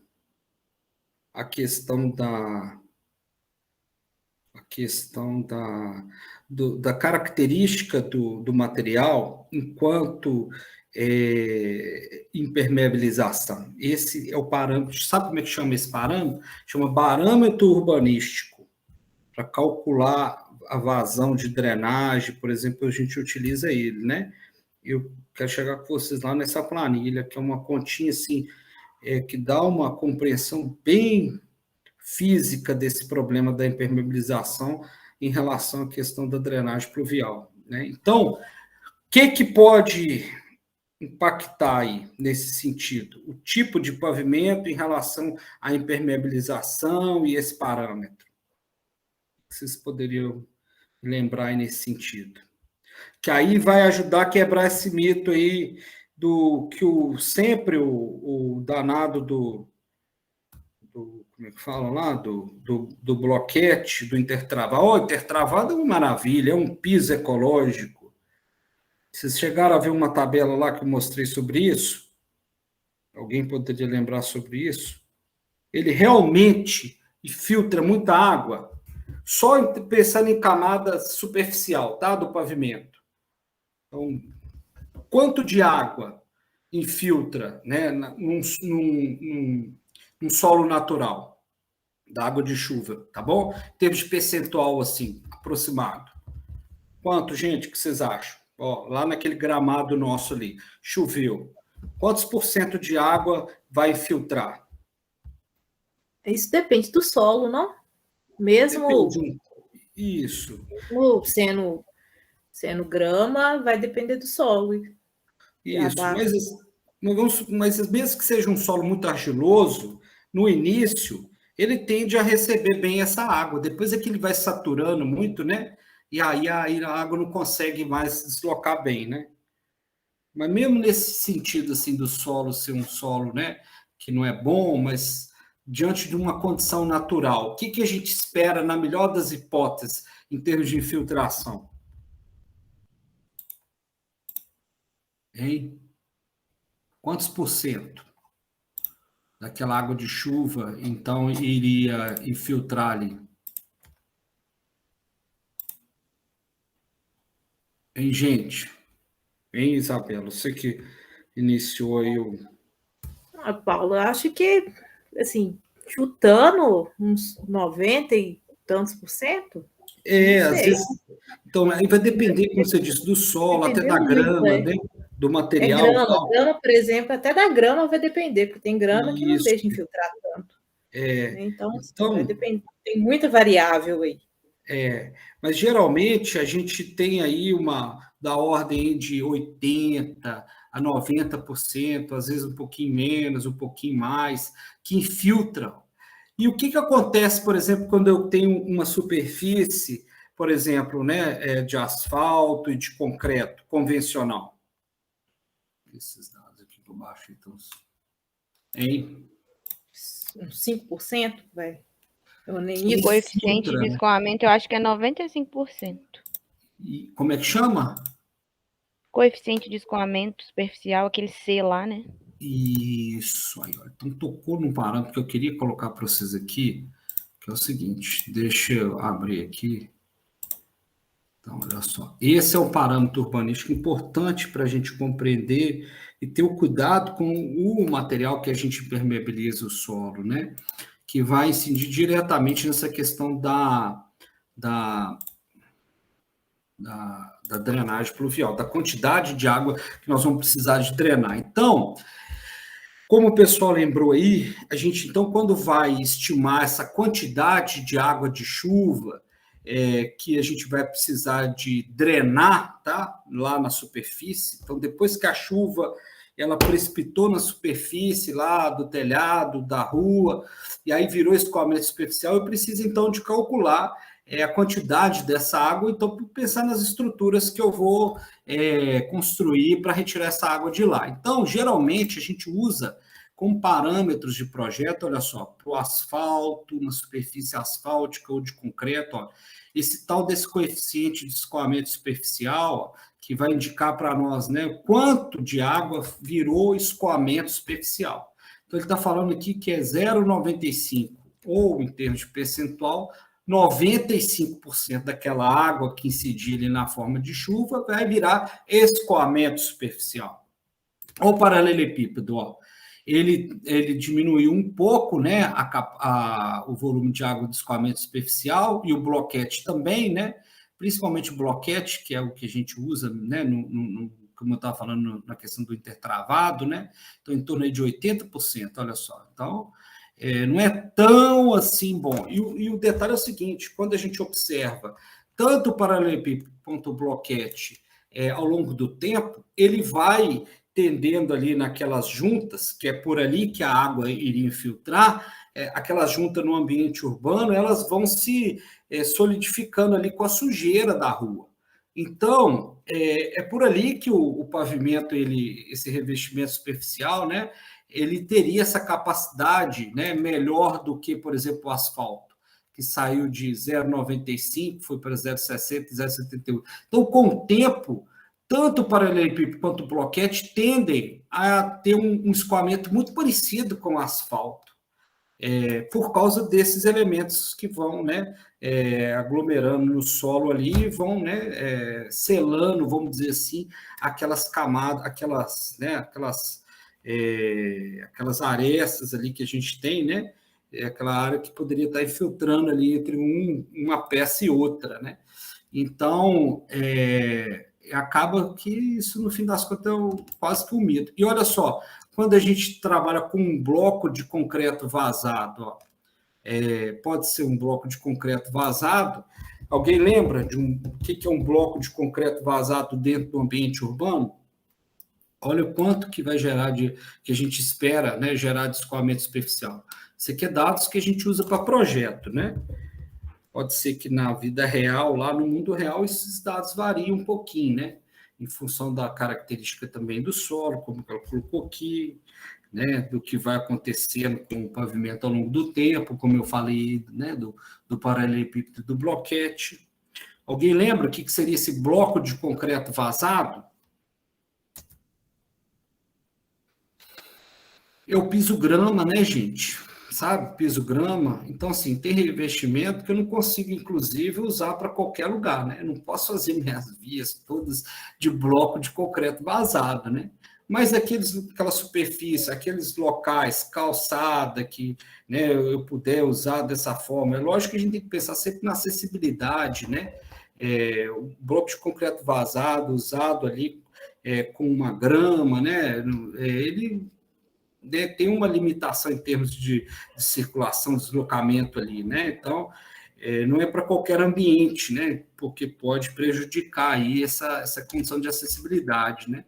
à questão da característica do material enquanto impermeabilização? Esse é o parâmetro. Sabe como é que chama esse parâmetro? Chama parâmetro urbanístico. Para calcular a vazão de drenagem, por exemplo, a gente utiliza ele, né? Eu quero chegar com vocês lá nessa planilha, que é uma continha assim, que dá uma compreensão bem física desse problema da impermeabilização em relação à questão da drenagem pluvial, né? Então, o que pode impactar aí nesse sentido? O tipo de pavimento em relação à impermeabilização e esse parâmetro. Vocês poderiam lembrar aí nesse sentido? Que aí vai ajudar a quebrar esse mito aí do que sempre o danado do como é que fala lá? Do bloquete, do intertravado. O intertravado é uma maravilha, é um piso ecológico. Vocês chegaram a ver uma tabela lá que eu mostrei sobre isso? Alguém poderia lembrar sobre isso? Ele realmente filtra muita água, só pensando em camada superficial, tá? Do pavimento. Então, quanto de água infiltra, né, num solo natural, da água de chuva, tá bom? Em termos de percentual, assim, aproximado. Quanto, gente, que vocês acham? Ó, lá naquele gramado nosso ali, choveu. Quantos % de água vai infiltrar?
Isso depende do solo, não? Mesmo,
isso.
Mesmo sendo grama, vai depender do solo.
Isso, mas mesmo que seja um solo muito argiloso, no início, ele tende a receber bem essa água. Depois é que ele vai saturando muito, né? E aí a água não consegue mais se deslocar bem, né? Mas mesmo nesse sentido, assim, do solo ser um solo, né, que não é bom, mas diante de uma condição natural, o que a gente espera, na melhor das hipóteses, em termos de infiltração? Hein? Quantos % daquela água de chuva, então, iria infiltrar ali? Hein, gente? Hein, Isabela? Você que iniciou aí o...
Paulo, eu acho que, assim, chutando uns 90 e tantos %.
Às vezes... Então, aí vai depender, como você disse, do solo, até da grama, né? Do material.
Grama, por exemplo, até da grama vai depender, porque tem grama que não deixa infiltrar tanto. Então, vai depender, tem muita variável aí.
Mas geralmente a gente tem aí da ordem de 80% a 90%, às vezes um pouquinho menos, um pouquinho mais, que infiltram. E o que acontece, por exemplo, quando eu tenho uma superfície, por exemplo, né, de asfalto e de concreto convencional? Esses dados aqui por baixo, então. Hein?
Uns 5%, vai.
O coeficiente de escoamento, eu acho que é 95%.
E como é que chama?
Coeficiente de escoamento superficial, aquele C lá, né?
Isso aí, ó. Então tocou num parâmetro que eu queria colocar para vocês aqui, que é o seguinte, deixa eu abrir aqui. Então, olha só, esse é um parâmetro urbanístico importante para a gente compreender e ter o cuidado com o material que a gente impermeabiliza o solo, né? Que vai incidir diretamente nessa questão da drenagem pluvial, da quantidade de água que nós vamos precisar de drenar. Então, como o pessoal lembrou aí, a gente, então, quando vai estimar essa quantidade de água de chuva que a gente vai precisar de drenar, tá? Lá na superfície, então, depois que a chuva ela precipitou na superfície lá do telhado, da rua, e aí virou escoamento superficial, eu preciso, então, de calcular a quantidade dessa água, então, pensar nas estruturas que eu vou construir para retirar essa água de lá. Então, geralmente, a gente usa como parâmetros de projeto, olha só, para o asfalto, uma superfície asfáltica ou de concreto, ó, esse tal desse coeficiente de escoamento superficial, ó, que vai indicar para nós, né, quanto de água virou escoamento superficial. Então, ele está falando aqui que é 0,95, ou, em termos de percentual, 95% daquela água que incidir ali na forma de chuva vai virar escoamento superficial. O paralelepípedo, ó, ele diminuiu um pouco, né, o volume de água de escoamento superficial, e o bloquete também, né, principalmente o bloquete, que é o que a gente usa, né, como eu estava falando, na questão do intertravado, né, então em torno de 80%, olha só. Então, não é tão assim bom. E o detalhe é o seguinte, quando a gente observa tanto o paralelepípedo quanto o bloquete ao longo do tempo, ele vai tendendo ali naquelas juntas, que é por ali que a água iria infiltrar, aquelas juntas no ambiente urbano, elas vão se solidificando ali com a sujeira da rua. Então, é por ali que o pavimento, esse revestimento superficial, né, ele teria essa capacidade, né, melhor do que, por exemplo, o asfalto, que saiu de 0,95, foi para 0,60, 0,78. Então, com o tempo, tanto o paralelepípedo quanto o bloquete tendem a ter um escoamento muito parecido com o asfalto, por causa desses elementos que vão, né, aglomerando no solo ali e vão, né, selando, vamos dizer assim, aquelas camadas, aquelas arestas ali que a gente tem, né, aquela área que poderia estar infiltrando ali entre uma peça e outra, né. Então, acaba que isso, no fim das contas, é quase que um mito. E olha só, quando a gente trabalha com um bloco de concreto vazado, ó, pode ser um bloco de concreto vazado. Alguém lembra de o que é um bloco de concreto vazado dentro do ambiente urbano? Olha o quanto que vai gerar que a gente espera, né, gerar de escoamento superficial. Isso aqui é dados que a gente usa para projeto, né? Pode ser que na vida real, lá no mundo real, esses dados variam um pouquinho, né? Em função da característica também do solo, como ela colocou aqui, né? Do que vai acontecendo com o pavimento ao longo do tempo, como eu falei, né? Do paralelepípedo do bloquete. Alguém lembra o que seria esse bloco de concreto vazado? É o piso grama, né, gente? Sabe, piso grama. Então, assim, tem revestimento que eu não consigo, inclusive, usar para qualquer lugar, né? Eu não posso fazer minhas vias todas de bloco de concreto vazado, né? Mas aquela superfície, aqueles locais, calçada, que, né, eu puder usar dessa forma, é lógico que a gente tem que pensar sempre na acessibilidade, né? O bloco de concreto vazado, usado ali com uma grama, né? Ele tem uma limitação em termos de circulação, deslocamento ali, né? Então, não é para qualquer ambiente, né? Porque pode prejudicar aí essa condição de acessibilidade, né?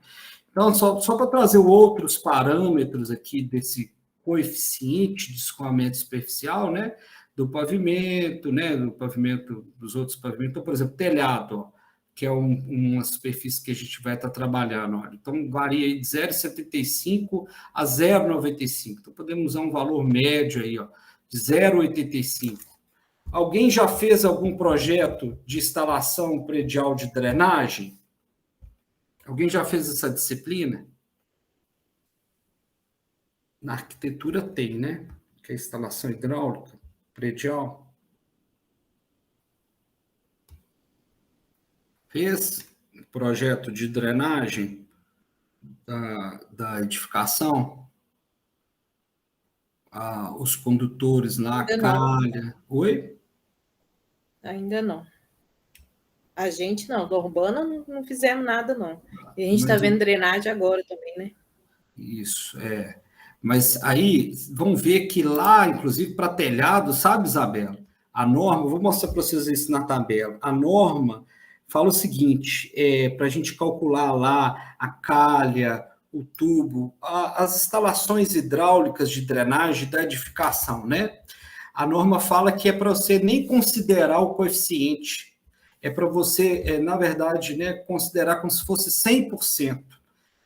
Então, só para trazer outros parâmetros aqui desse coeficiente de escoamento superficial, né? Do pavimento, né? Do pavimento, dos outros pavimentos. Então, por exemplo, telhado, ó, que é uma superfície que a gente vai estar trabalhando. Olha. Então, varia aí de 0,75 a 0,95. Então, podemos usar um valor médio aí, ó, de 0,85. Alguém já fez algum projeto de instalação predial de drenagem? Alguém já fez essa disciplina? Na arquitetura tem, né? Que é a instalação hidráulica predial. Fez projeto de drenagem da edificação? Os condutores lá, a calha. Oi?
Ainda não. A gente não, da urbana não fizemos nada, não. E a gente está vendo drenagem agora também, né?
Isso, Mas aí, vamos ver que lá, inclusive, para telhado, sabe, Isabela? A norma, vou mostrar para vocês isso na tabela. A norma fala o seguinte, para a gente calcular lá a calha, o tubo, as instalações hidráulicas de drenagem da edificação, né? A norma fala que é para você nem considerar o coeficiente, é para você, na verdade, né, considerar como se fosse 100%,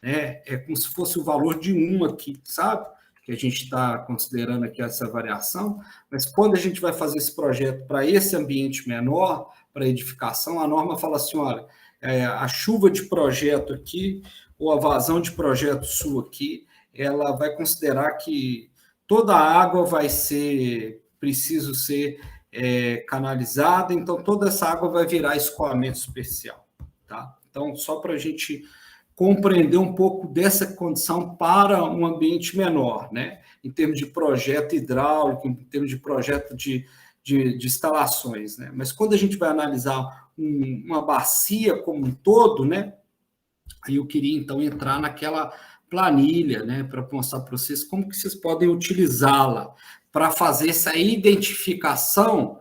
né? É como se fosse o valor de 1 aqui, sabe? que a gente está considerando aqui essa variação, mas quando a gente vai fazer esse projeto para esse ambiente menor, para edificação, a norma fala assim, olha, a chuva de projeto aqui, ou a vazão de projeto sua aqui, ela vai considerar que toda a água preciso ser canalizada, então toda essa água vai virar escoamento superficial, tá? Então, só para a gente compreender um pouco dessa condição para um ambiente menor, né? Em termos de projeto hidráulico, em termos de projeto de instalações, né? Mas quando a gente vai analisar uma bacia como um todo, né? Aí eu queria, então, entrar naquela planilha, né? Para mostrar para vocês como que vocês podem utilizá-la para fazer essa identificação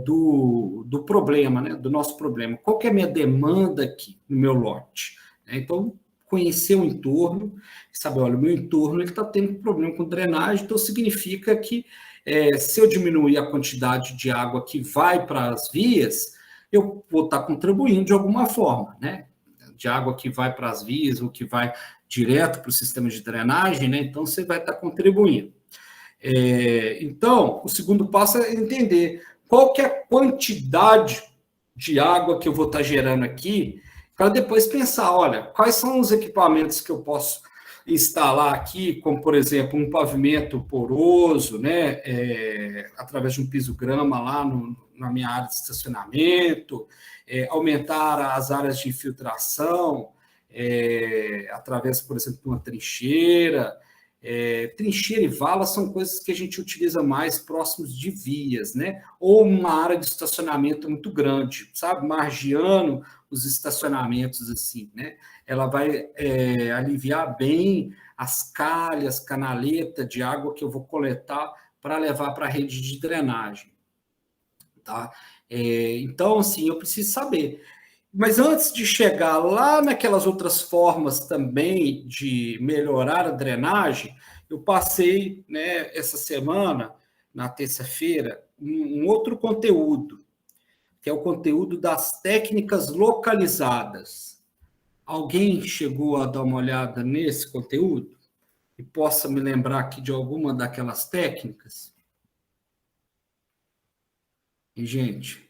do problema, né? Do nosso problema. Qual que é a minha demanda aqui no meu lote? Então, conhecer o entorno, saber, olha, o meu entorno está tendo problema com drenagem, então significa que se eu diminuir a quantidade de água que vai para as vias, eu vou estar contribuindo de alguma forma, né? De água que vai para as vias ou que vai direto para o sistema de drenagem, né? Então, você vai estar contribuindo. Então, o segundo passo é entender qual que é a quantidade de água que eu vou estar gerando aqui, para depois pensar, olha, quais são os equipamentos que eu posso instalar aqui, como, por exemplo, um pavimento poroso, né, através de um piso-grama lá na minha área de estacionamento, aumentar as áreas de infiltração, através, por exemplo, de uma trincheira. Trincheira e vala são coisas que a gente utiliza mais próximos de vias, né? Ou uma área de estacionamento muito grande, sabe? Margeando os estacionamentos, assim, né? Ela vai aliviar bem as calhas, canaleta de água que eu vou coletar para levar para a rede de drenagem, tá? Então, assim, eu preciso saber. Mas antes de chegar lá naquelas outras formas também de melhorar a drenagem, eu passei, né, essa semana, na terça-feira, um outro conteúdo, que é o conteúdo das técnicas localizadas. Alguém chegou a dar uma olhada nesse conteúdo? E possa me lembrar aqui de alguma daquelas técnicas? E, gente...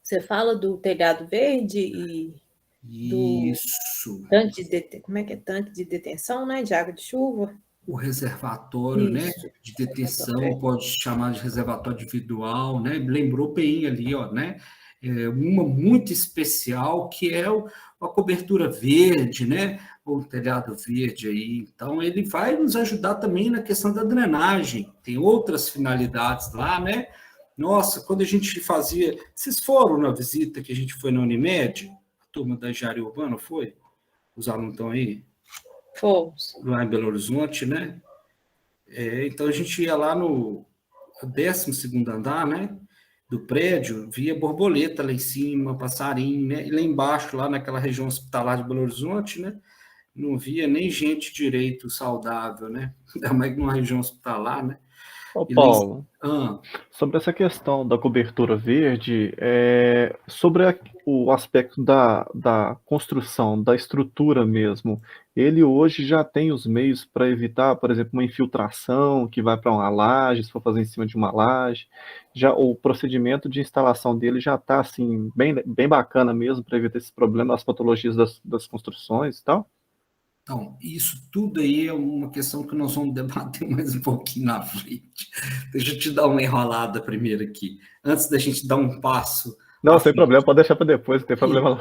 Você fala do telhado verde e
Isso.
Tanque como é que é? Tanque de detenção, né? De água de chuva.
O reservatório, né, de detenção, pode chamar de reservatório individual, né? Lembrou bem ali, ó, né? Uma muito especial, que é a cobertura verde, né? O telhado verde aí. Então, ele vai nos ajudar também na questão da drenagem. Tem outras finalidades lá, né? Nossa, quando a gente fazia... Vocês foram na visita que a gente foi na Unimed? A turma da engenharia urbana foi? Os alunos estão aí?
Fomos.
Lá em Belo Horizonte, né? Então, a gente ia lá no 12º andar, né? Do prédio, via borboleta lá em cima, passarinho, né? E lá embaixo, lá naquela região hospitalar de Belo Horizonte, né? Não via nem gente direito saudável, né? Ainda mais numa região hospitalar, né?
Ô, Paulo,
Ah,
sobre essa questão da cobertura verde, sobre o aspecto da construção, da estrutura mesmo, ele hoje já tem os meios para evitar, por exemplo, uma infiltração que vai para uma laje, se for fazer em cima de uma laje, já o procedimento de instalação dele já está assim, bem bacana mesmo para evitar esses problemas, as patologias das construções e tal?
então, isso tudo aí é uma questão que nós vamos debater mais um pouquinho na frente. Deixa eu te dar uma enrolada primeiro aqui, antes da gente dar um passo.
Não, sem problema, pode deixar para depois, não tem problema não.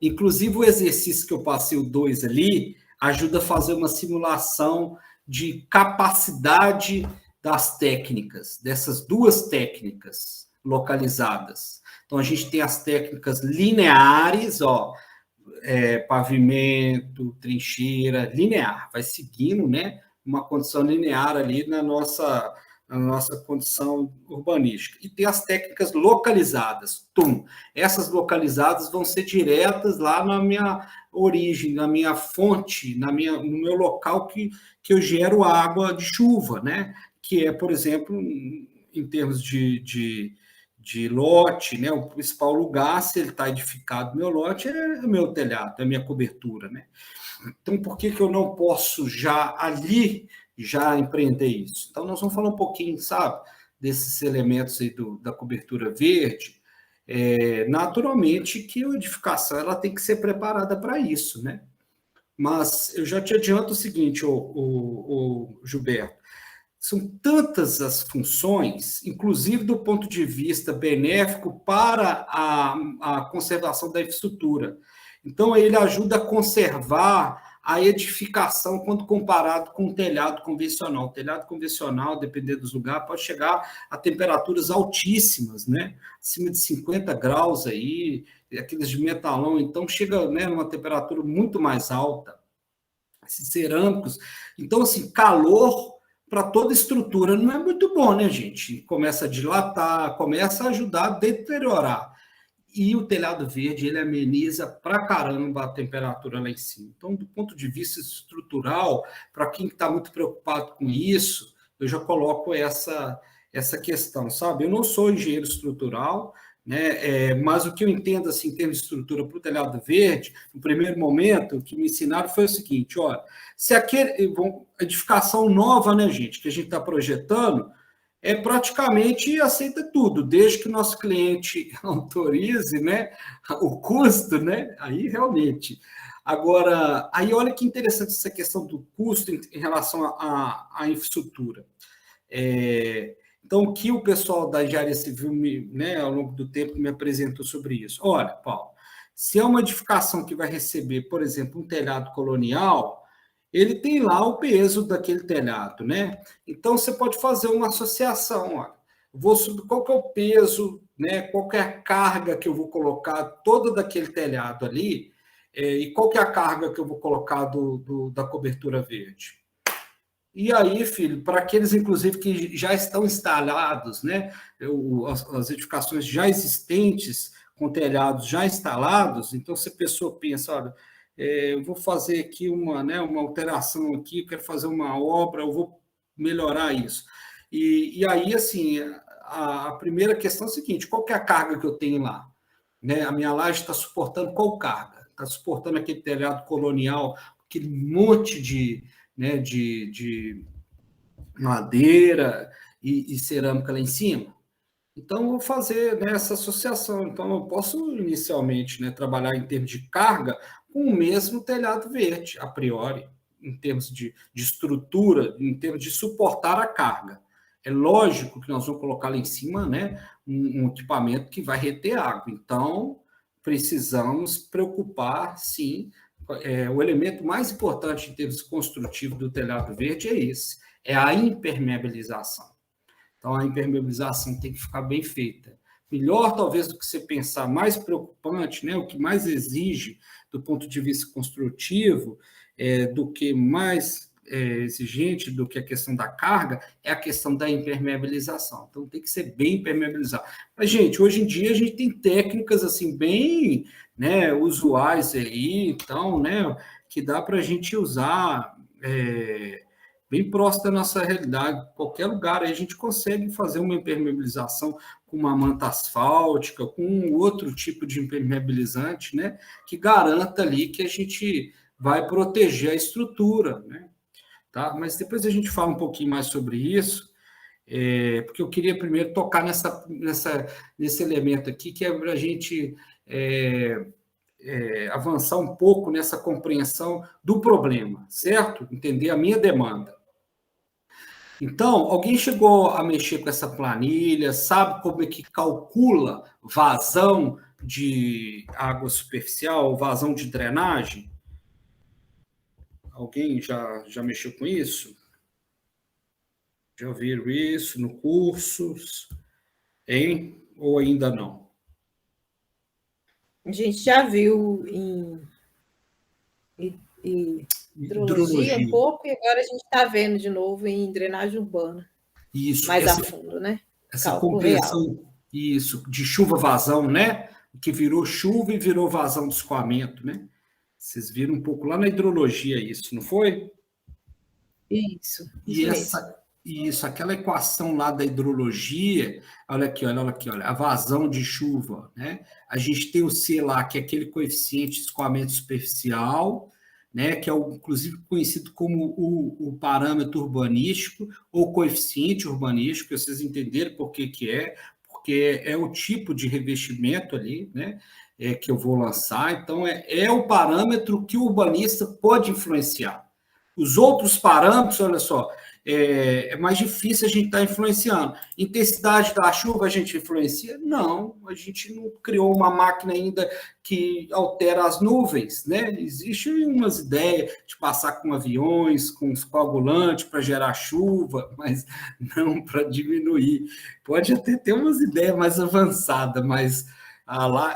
Inclusive, o exercício que eu passei, o 2 ali, ajuda a fazer uma simulação de capacidade das técnicas, dessas duas técnicas localizadas. Então, a gente tem as técnicas lineares, ó, pavimento, trincheira, linear, vai seguindo, né, uma condição linear ali na nossa condição urbanística. E tem as técnicas localizadas, essas localizadas vão ser diretas lá na minha origem, na minha fonte, no meu local que eu gero água de chuva, né, que é, por exemplo, em termos de lote, né? O principal lugar, se ele está edificado no meu lote, é o meu telhado, é a minha cobertura, né? Então, por que eu não posso já empreender isso? Então, nós vamos falar um pouquinho, sabe, desses elementos aí da cobertura verde. Naturalmente que a edificação ela tem que ser preparada para isso, né? Mas eu já te adianto o seguinte, o Gilberto, são tantas as funções, inclusive do ponto de vista benéfico para a conservação da infraestrutura. Então, ele ajuda a conservar a edificação quando comparado com o telhado convencional. O telhado convencional, dependendo dos lugares, pode chegar a temperaturas altíssimas, né? Acima de 50 graus aí, aqueles de metalão, então chega, né, numa temperatura muito mais alta. Esses cerâmicos. Então, assim, calor para toda estrutura não é muito bom, né, gente? Começa a dilatar, começa a ajudar a deteriorar. E o telhado verde, ele ameniza pra caramba a temperatura lá em cima. Então, do ponto de vista estrutural, para quem está muito preocupado com isso, eu já coloco essa questão, sabe? Eu não sou engenheiro estrutural, né? Mas o que eu entendo, assim, em termos de estrutura para o telhado verde, no primeiro momento, o que me ensinaram foi o seguinte, olha, se edificação nova, né, gente, que a gente está projetando, praticamente aceita tudo, desde que o nosso cliente autorize, né, o custo, né, aí realmente. Agora, aí olha que interessante essa questão do custo em relação à infraestrutura. Então, o que o pessoal da engenharia civil, né, ao longo do tempo, me apresentou sobre isso? Olha, Paulo, se é uma edificação que vai receber, por exemplo, um telhado colonial, ele tem lá o peso daquele telhado, né? Então, você pode fazer uma associação, olha, vou subir qual que é o peso, né? Qual que é a carga que eu vou colocar toda daquele telhado ali, e qual que é a carga que eu vou colocar da cobertura verde. E aí, filho, para aqueles, inclusive, que já estão instalados, né? As edificações já existentes, com telhados já instalados, então, se a pessoa pensa, olha, eu vou fazer aqui uma alteração aqui, eu quero fazer uma obra, eu vou melhorar isso. E aí, assim, a primeira questão é a seguinte, qual que é a carga que eu tenho lá? Né? A minha laje está suportando qual carga? Está suportando aquele telhado colonial, aquele monte de madeira e cerâmica lá em cima? Então, eu vou fazer, né, essa associação. Então, eu posso, inicialmente, né, trabalhar em termos de carga com o mesmo telhado verde, a priori, em termos de estrutura, em termos de suportar a carga. É lógico que nós vamos colocar lá em cima, né, um equipamento que vai reter água. Então, precisamos preocupar, sim. O elemento mais importante em termos construtivos do telhado verde é esse, é a impermeabilização. Então, a impermeabilização tem que ficar bem feita. Melhor, talvez, do que você pensar, mais preocupante, né, o que mais exige do ponto de vista construtivo, do que mais exigente do que a questão da carga, é a questão da impermeabilização. Então, tem que ser bem impermeabilizado. Mas, gente, hoje em dia, a gente tem técnicas, assim, bem, né, usuais aí, então, né, que dá para a gente usar bem próximo da nossa realidade. Qualquer lugar aí a gente consegue fazer uma impermeabilização com uma manta asfáltica, com outro tipo de impermeabilizante, né, que garanta ali que a gente vai proteger a estrutura, né? Tá? Mas depois a gente fala um pouquinho mais sobre isso, porque eu queria primeiro tocar nesse elemento aqui, que é para a gente avançar um pouco nessa compreensão do problema, certo? Entender a minha demanda. Então, alguém chegou a mexer com essa planilha, sabe como é que calcula vazão de água superficial, vazão de drenagem? Alguém já mexeu com isso? Já viram isso no cursos? Hein? Ou ainda não?
A gente já viu em hidrologia um pouco, e agora a gente está vendo de novo em drenagem urbana.
Isso.
Mais a fundo, né?
Essa compreensão, isso, de chuva-vazão, né? Que virou chuva e virou vazão de escoamento, né? Vocês viram um pouco lá na hidrologia isso, não foi?
Isso.
Isso, aquela equação lá da hidrologia, olha aqui, olha, a vazão de chuva, né? A gente tem o C lá, que é aquele coeficiente de escoamento superficial, né, que é inclusive conhecido como o parâmetro urbanístico ou coeficiente urbanístico, para vocês entenderem por que é, porque é o tipo de revestimento ali, né, que eu vou lançar. Então, é o parâmetro que o urbanista pode influenciar. Os outros parâmetros, olha só, é mais difícil a gente estar influenciando. Intensidade da chuva a gente influencia? Não, a gente não criou uma máquina ainda que altera as nuvens, né? Existem umas ideias de passar com aviões, com os coagulantes para gerar chuva, mas não para diminuir. Pode até ter umas ideias mais avançadas, mas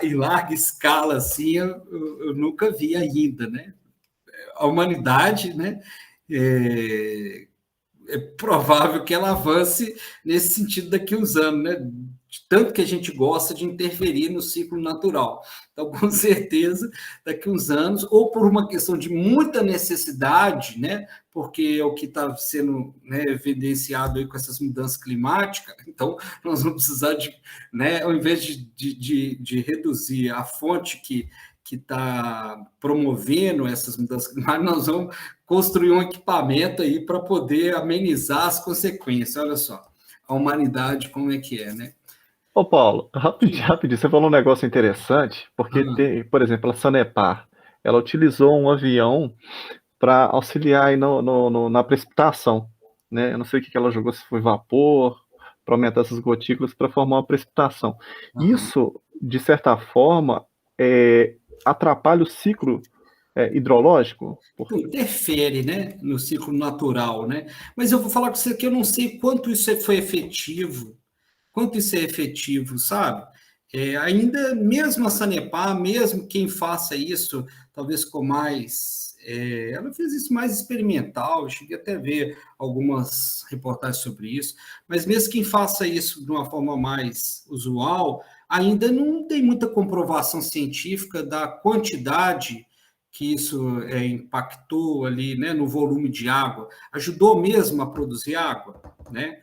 em larga escala, assim, eu nunca vi ainda, né? A humanidade, né? É provável que ela avance nesse sentido daqui a uns anos, né? Tanto que a gente gosta de interferir no ciclo natural. Então, com certeza, daqui a uns anos, ou por uma questão de muita necessidade, né? Porque é o que está sendo, né, evidenciado aí com essas mudanças climáticas, então nós vamos precisar de, né, ao invés de reduzir a fonte que está promovendo essas mudanças climáticas, nós vamos construir um equipamento aí para poder amenizar as consequências. Olha só, a humanidade como é que é, né?
Ô Paulo, rapidinho, você falou um negócio interessante, porque tem, por exemplo, a Sanepar, ela utilizou um avião para auxiliar aí na precipitação, né? Eu não sei o que ela jogou, se foi vapor, para aumentar essas gotículas para formar uma precipitação. Isso, de certa forma, atrapalha o ciclo hidrológico?
Interfere, né, no ciclo natural, né? Mas eu vou falar com você que eu não sei quanto isso foi efetivo, sabe? Ainda mesmo a Sanepar, mesmo quem faça isso, talvez com mais... ela fez isso mais experimental, eu cheguei até a ver algumas reportagens sobre isso, mas mesmo quem faça isso de uma forma mais usual, ainda não tem muita comprovação científica da quantidade que isso impactou ali, né, no volume de água, ajudou mesmo a produzir água, né?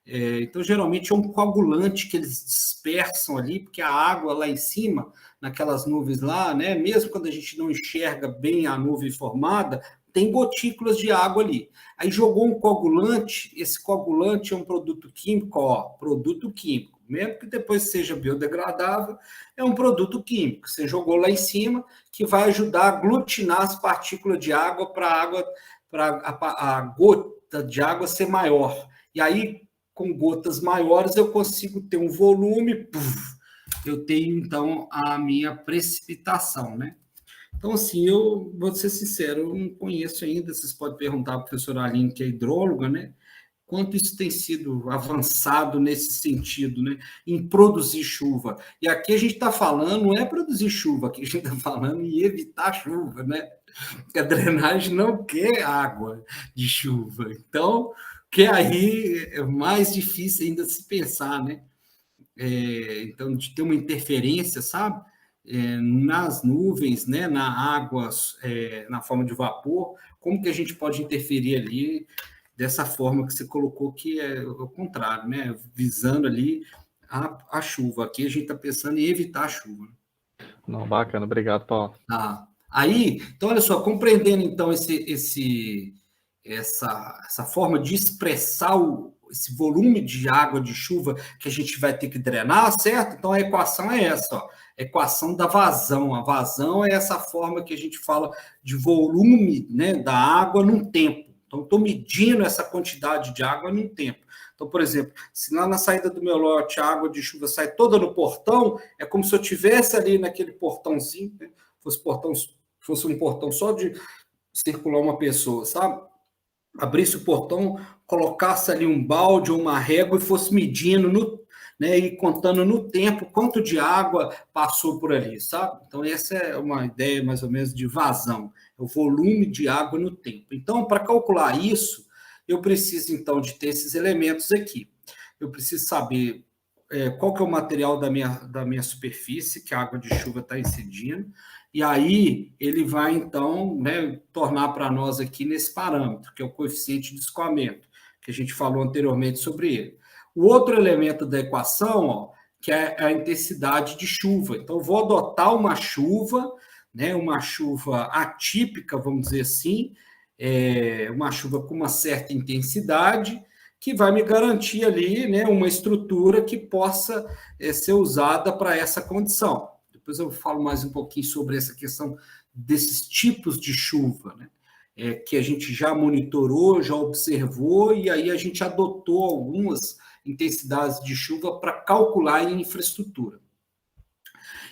Então, geralmente, é um coagulante que eles dispersam ali, porque a água lá em cima, naquelas nuvens lá, né, mesmo quando a gente não enxerga bem a nuvem formada, tem gotículas de água ali. Aí jogou um coagulante, esse coagulante é um produto químico, mesmo que depois seja biodegradável, é um produto químico. Você jogou lá em cima, que vai ajudar a aglutinar as partículas de água para a gota de água ser maior. E aí, com gotas maiores, eu consigo ter um volume, eu tenho, então, a minha precipitação, né? Então, assim, eu vou ser sincero, eu não conheço ainda, vocês podem perguntar à professora Aline, que é hidróloga, né? Quanto isso tem sido avançado nesse sentido, né? Em produzir chuva. E aqui a gente está falando, não é produzir chuva, aqui a gente está falando em evitar chuva, né? Porque a drenagem não quer água de chuva. Então, que aí é mais difícil ainda se pensar, né? Então, de ter uma interferência, sabe? Nas nuvens, né? Na água, na forma de vapor, como que a gente pode interferir ali dessa forma que você colocou, que é o contrário, né? Visando ali a chuva. Aqui a gente está pensando em evitar a chuva.
Não, bacana, obrigado, Paulo.
Aí, então, olha só, compreendendo então essa forma de expressar esse volume de água de chuva que a gente vai ter que drenar, certo? Então, a equação é essa, ó, a equação da vazão. A vazão é essa forma que a gente fala de volume, né, da água num tempo. Então, estou medindo essa quantidade de água num tempo. Então, por exemplo, se lá na saída do meu lote a água de chuva sai toda no portão, é como se eu tivesse ali naquele portãozinho, né, fosse um portão só de circular uma pessoa, sabe? Abrisse o portão, colocasse ali um balde ou uma régua e fosse medindo, né, e contando no tempo quanto de água passou por ali, sabe? Então, essa é uma ideia mais ou menos de vazão, é o volume de água no tempo. Então, para calcular isso, eu preciso, então, de ter esses elementos aqui. Eu preciso saber qual que é o material da minha superfície, que a água de chuva está incidindo, e aí ele vai, então, né, tornar para nós aqui nesse parâmetro, que é o coeficiente de escoamento, que a gente falou anteriormente sobre ele. O outro elemento da equação, ó, que é a intensidade de chuva. Então, eu vou adotar uma chuva né, uma chuva atípica, vamos dizer assim, uma chuva com uma certa intensidade, que vai me garantir ali, né, uma estrutura que possa ser usada para essa condição. Depois eu falo mais um pouquinho sobre essa questão desses tipos de chuva, né, que a gente já monitorou, já observou, e aí a gente adotou algumas intensidades de chuva para calcular em infraestrutura.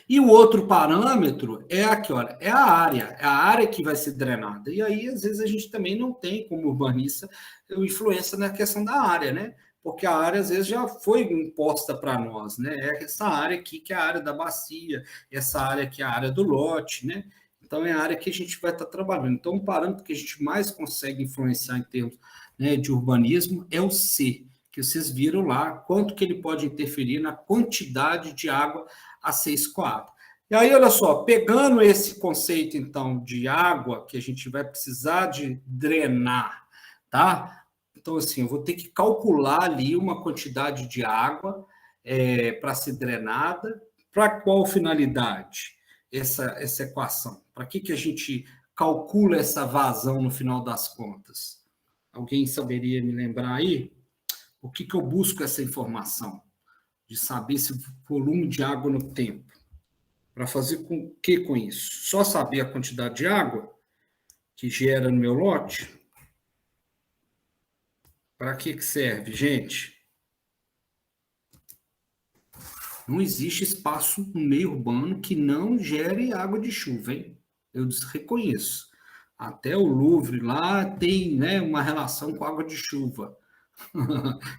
E o outro parâmetro é aqui, olha, é a área que vai ser drenada. E aí, às vezes, a gente também não tem, como urbanista, influência na questão da área, né? Porque a área, às vezes, já foi imposta para nós, né? É essa área aqui que é a área da bacia, essa área que é a área do lote, né? Então, é a área que a gente vai estar trabalhando. Então, o parâmetro que a gente mais consegue influenciar em termos, né, de urbanismo é o C, que vocês viram lá, quanto que ele pode interferir na quantidade de água a ser escoada. E aí, olha só, pegando esse conceito, então, de água, que a gente vai precisar de drenar, tá? Então, assim, eu vou ter que calcular ali uma quantidade de água para ser drenada. Para qual finalidade essa equação? Para que a gente calcula essa vazão no final das contas? Alguém saberia me lembrar aí? Por que eu busco essa informação? De saber esse volume de água no tempo. Para fazer com o que com isso? Só saber a quantidade de água que gera no meu lote? Para que serve, gente? Não existe espaço no meio urbano que não gere água de chuva, hein? Eu reconheço. Até o Louvre lá tem, né, uma relação com água de chuva.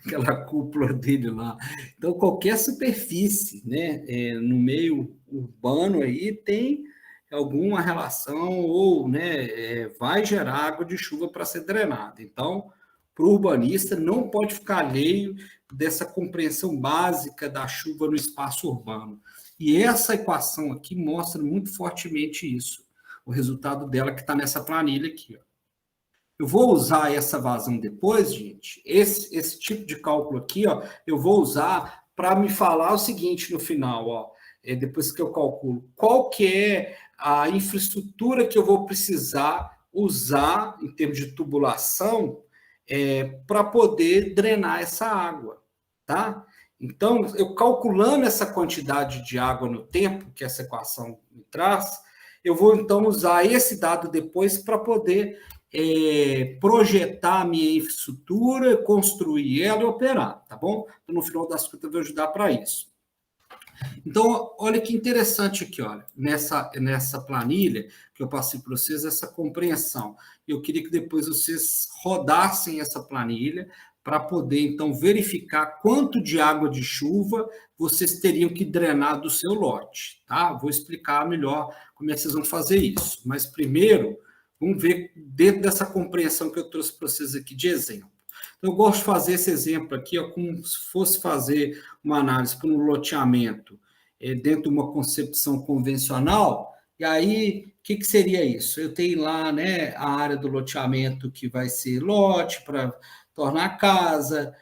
Aquela cúpula dele lá. Então, qualquer superfície, né, no meio urbano aí tem alguma relação ou, né, vai gerar água de chuva para ser drenada. Então, para o urbanista, não pode ficar alheio dessa compreensão básica da chuva no espaço urbano. E essa equação aqui mostra muito fortemente isso. O resultado dela que está nessa planilha aqui, ó. Eu vou usar essa vazão depois, gente, esse tipo de cálculo aqui, ó, eu vou usar para me falar o seguinte no final, ó, depois que eu calculo, qual que é a infraestrutura que eu vou precisar usar em termos de tubulação para poder drenar essa água, tá? Então, eu calculando essa quantidade de água no tempo, que essa equação me traz, eu vou, então, usar esse dado depois para poder projetar a minha infraestrutura, construir ela e operar, tá bom? Então, no final das contas, eu vou ajudar para isso. Então, olha que interessante aqui, olha, nessa planilha que eu passei para vocês, essa compreensão. Eu queria que depois vocês rodassem essa planilha para poder, então, verificar quanto de água de chuva vocês teriam que drenar do seu lote, tá? Vou explicar melhor como é que vocês vão fazer isso. Mas, primeiro, vamos ver dentro dessa compreensão que eu trouxe para vocês aqui de exemplo. Então, eu gosto de fazer esse exemplo aqui, ó, como se fosse fazer uma análise para um loteamento dentro de uma concepção convencional. E aí, o que seria isso? Eu tenho lá, né, a área do loteamento que vai ser lote para tornar casa,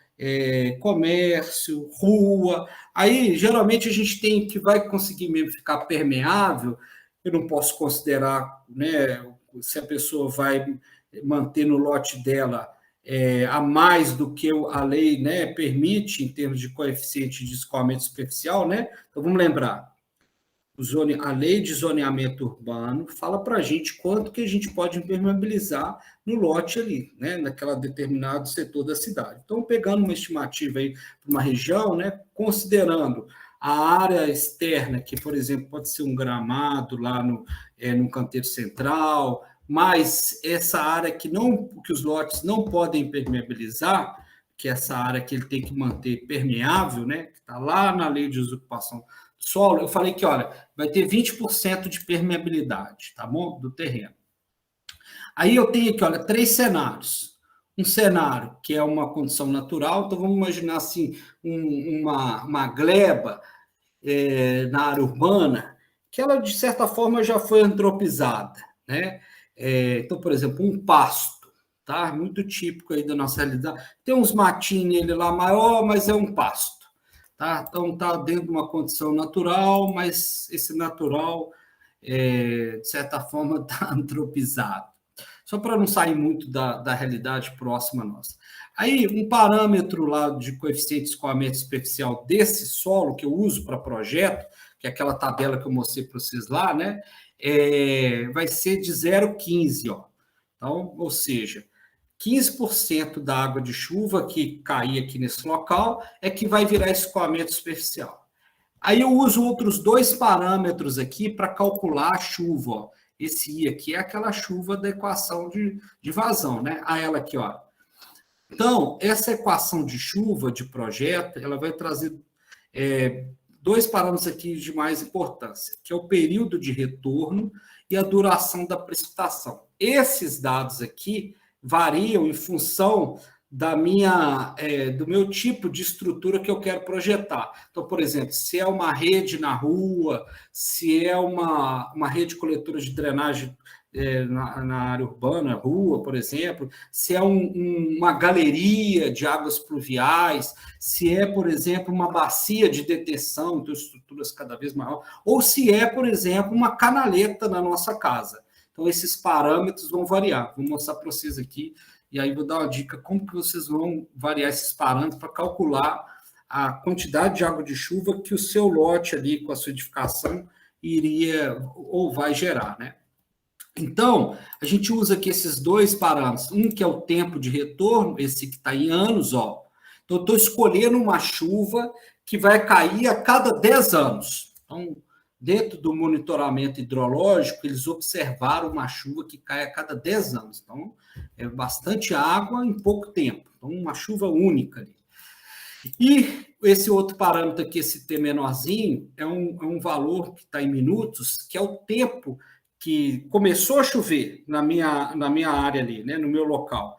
comércio, rua. Aí, geralmente, a gente tem que vai conseguir mesmo ficar permeável. Eu não posso considerar, né, se a pessoa vai manter no lote dela a mais do que a lei, né, permite em termos de coeficiente de escoamento superficial, né? Então, vamos lembrar, a lei de zoneamento urbano fala para a gente quanto que a gente pode impermeabilizar no lote ali, né, naquela determinado setor da cidade. Então, pegando uma estimativa aí para uma região, né, considerando a área externa, que, por exemplo, pode ser um gramado lá no canteiro central, mas essa área que os lotes não podem permeabilizar, que é essa área que ele tem que manter permeável, né, que está lá na lei de desocupação do solo, eu falei que, olha, vai ter 20% de permeabilidade, tá bom? Do terreno. Aí eu tenho aqui, olha, 3 cenários. Um cenário que é uma condição natural, então vamos imaginar assim, uma gleba na área urbana, que ela, de certa forma, já foi antropizada, né? Então, por exemplo, um pasto, tá? Muito típico aí da nossa realidade. Tem uns matinhos nele lá maior, mas é um pasto, tá? Então, tá dentro de uma condição natural, mas esse natural de certa forma, está antropizado. Só para não sair muito da realidade próxima nossa. Aí, um parâmetro lá de coeficiente de escoamento superficial desse solo que eu uso para projeto, que é aquela tabela que eu mostrei para vocês lá, né? Vai ser de 0,15, ó. Então, ou seja, 15% da água de chuva que cair aqui nesse local é que vai virar escoamento superficial. Aí eu uso outros 2 parâmetros aqui para calcular a chuva, ó. Esse I aqui é aquela chuva da equação de vazão, né? Ela aqui, ó. Então, essa equação de chuva de projeto, ela vai trazer 2 parâmetros aqui de mais importância, que é o período de retorno e a duração da precipitação. Esses dados aqui variam em função do meu tipo de estrutura que eu quero projetar. Então, por exemplo, se é uma rede na rua, se é uma rede coletora de drenagem na área urbana, rua, por exemplo, se é uma galeria de águas pluviais, se é, por exemplo, uma bacia de detenção, então estruturas cada vez maiores, ou se é, por exemplo, uma canaleta na nossa casa. Então, esses parâmetros vão variar. Vou mostrar para vocês aqui, e aí vou dar uma dica como que vocês vão variar esses parâmetros para calcular a quantidade de água de chuva que o seu lote ali, com a sua edificação, iria ou vai gerar, né? Então, a gente usa aqui esses 2 parâmetros. Um que é o tempo de retorno, esse que está em anos, ó. Então, eu estou escolhendo uma chuva que vai cair a cada 10 anos. Então, dentro do monitoramento hidrológico, eles observaram uma chuva que cai a cada 10 anos. Então, é bastante água em pouco tempo. Então, uma chuva única ali. E esse outro parâmetro aqui, esse T menorzinho, é um valor que está em minutos, que é o tempo que começou a chover na minha área ali, né, no meu local.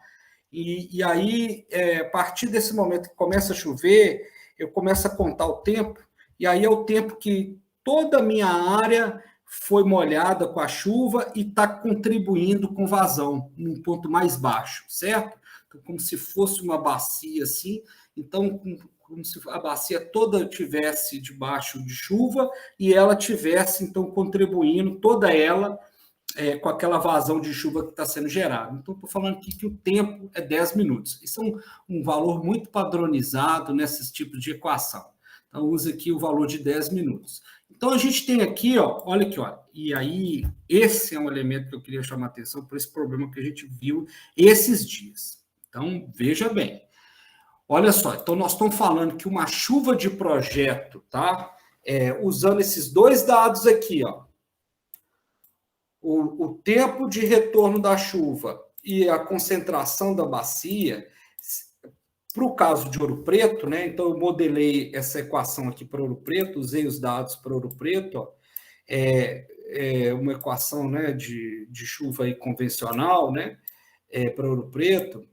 E aí, a partir desse momento que começa a chover, eu começo a contar o tempo, e aí é o tempo que toda a minha área foi molhada com a chuva e está contribuindo com vazão, num ponto mais baixo, certo? Então, como se fosse uma bacia assim, então, como se a bacia toda tivesse debaixo de chuva e ela tivesse, então, contribuindo, toda ela, com aquela vazão de chuva que está sendo gerada. Então, estou falando aqui que o tempo é 10 minutos. Isso é um valor muito padronizado nesses tipos de equação. Então, usa aqui o valor de 10 minutos. Então, a gente tem aqui, ó, olha aqui, ó, e aí, esse é um elemento que eu queria chamar a atenção por esse problema que a gente viu esses dias. Então, veja bem. Olha só, então nós estamos falando que uma chuva de projeto, tá? Usando esses 2 dados aqui, ó. O tempo de retorno da chuva e a concentração da bacia, para o caso de Ouro Preto, né? Então eu modelei essa equação aqui para Ouro Preto, usei os dados para Ouro Preto, ó. Uma equação, né, de chuva aí convencional, né? Para Ouro Preto.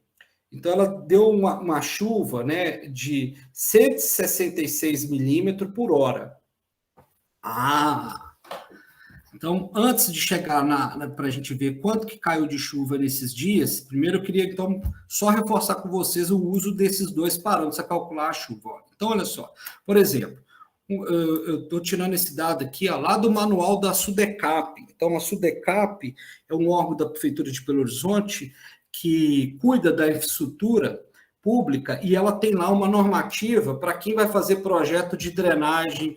Então, ela deu uma chuva, né, de 166 milímetros por hora. Então, antes de chegar para a gente ver quanto que caiu de chuva nesses dias, primeiro eu queria, então, só reforçar com vocês o uso desses 2 parâmetros a calcular a chuva. Ó. Então, olha só, por exemplo, eu estou tirando esse dado aqui, ó, lá do manual da SUDECAP. Então, a SUDECAP é um órgão da Prefeitura de Belo Horizonte que cuida da infraestrutura pública e ela tem lá uma normativa para quem vai fazer projeto de drenagem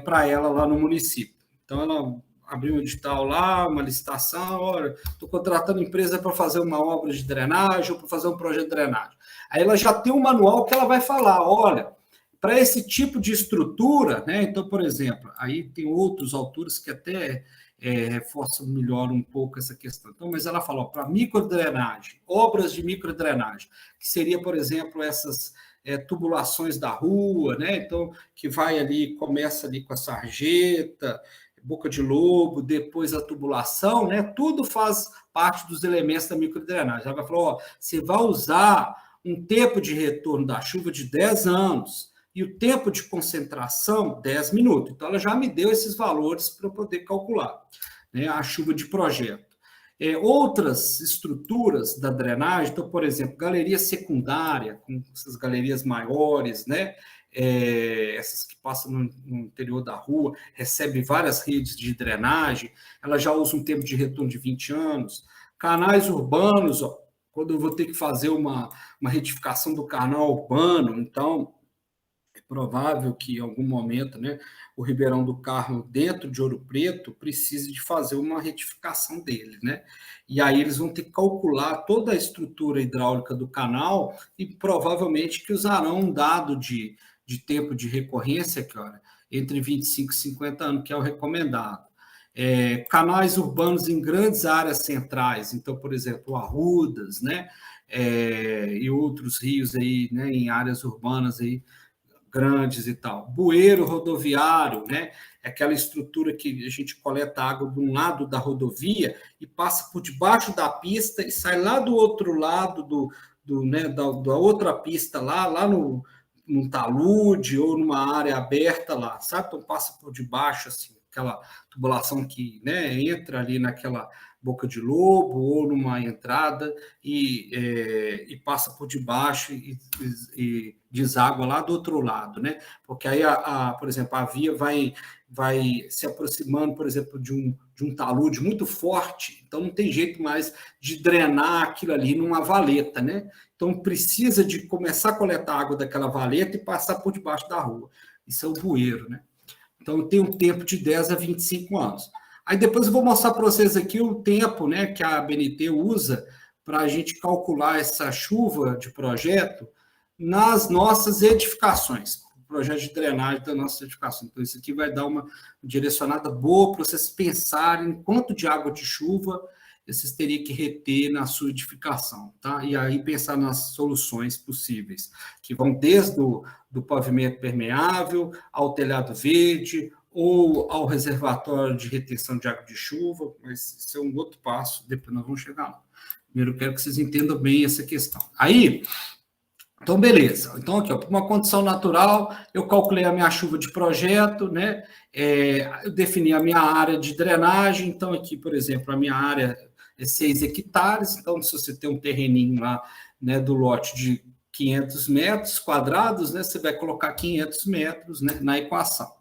para ela lá no município. Então, ela abriu um edital lá, uma licitação, olha, estou contratando empresa para fazer uma obra de drenagem ou para fazer um projeto de drenagem. Aí ela já tem um manual que ela vai falar, olha, para esse tipo de estrutura, né? Então, por exemplo, aí tem outros autores que até reforçam melhor um pouco essa questão. Então, mas ela falou, para microdrenagem, obras de microdrenagem, que seria, por exemplo, essas tubulações da rua, né? Então, que vai ali, começa ali com a sarjeta, boca de lobo, depois a tubulação, né? Tudo faz parte dos elementos da microdrenagem. Ela vai falar, ó, você vai usar um tempo de retorno da chuva de 10 anos, e o tempo de concentração, 10 minutos. Então, ela já me deu esses valores para eu poder calcular, né, a chuva de projeto. Outras estruturas da drenagem, então, por exemplo, galeria secundária, com essas galerias maiores, né, essas que passam no interior da rua, recebe várias redes de drenagem, ela já usa um tempo de retorno de 20 anos. Canais urbanos, ó, quando eu vou ter que fazer uma retificação do canal urbano, então é provável que em algum momento, né, o Ribeirão do Carmo, dentro de Ouro Preto, precise de fazer uma retificação dele, né? E aí eles vão ter que calcular toda a estrutura hidráulica do canal e provavelmente que usarão um dado de tempo de recorrência, que olha, entre 25 e 50 anos, que é o recomendado. Canais urbanos em grandes áreas centrais, então, por exemplo, Arrudas, né? E outros rios aí, né, em áreas urbanas aí, grandes e tal. Bueiro rodoviário, né? É aquela estrutura que a gente coleta água de um lado da rodovia e passa por debaixo da pista e sai lá do outro lado né, da outra pista lá num talude ou numa área aberta lá, sabe? Então passa por debaixo, assim, aquela tubulação que, né, entra ali naquela boca de lobo ou numa entrada e passa por debaixo e deságua lá do outro lado, né? Porque aí, por exemplo, a via vai se aproximando, por exemplo, de um talude muito forte, então não tem jeito mais de drenar aquilo ali numa valeta, né? Então precisa de começar a coletar água daquela valeta e passar por debaixo da rua. Isso é o bueiro, né? Então tem um tempo de 10 a 25 anos. Aí depois eu vou mostrar para vocês aqui o tempo, né, que a ABNT usa para a gente calcular essa chuva de projeto nas nossas edificações, o projeto de drenagem da nossa edificação. Então, isso aqui vai dar uma direcionada boa para vocês pensarem quanto de água de chuva vocês teriam que reter na sua edificação, tá? E aí pensar nas soluções possíveis, que vão desde do pavimento permeável ao telhado verde, ou ao reservatório de retenção de água de chuva, mas isso é um outro passo, depois nós vamos chegar lá. Primeiro, eu quero que vocês entendam bem essa questão. Aí, então, beleza. Então, aqui, para uma condição natural, eu calculei a minha chuva de projeto, né? Eu defini a minha área de drenagem. Então, aqui, por exemplo, a minha área é 6 hectares. Então, se você tem um terreninho lá, né, do lote de 500 metros quadrados, né, você vai colocar 500 metros, né, na equação.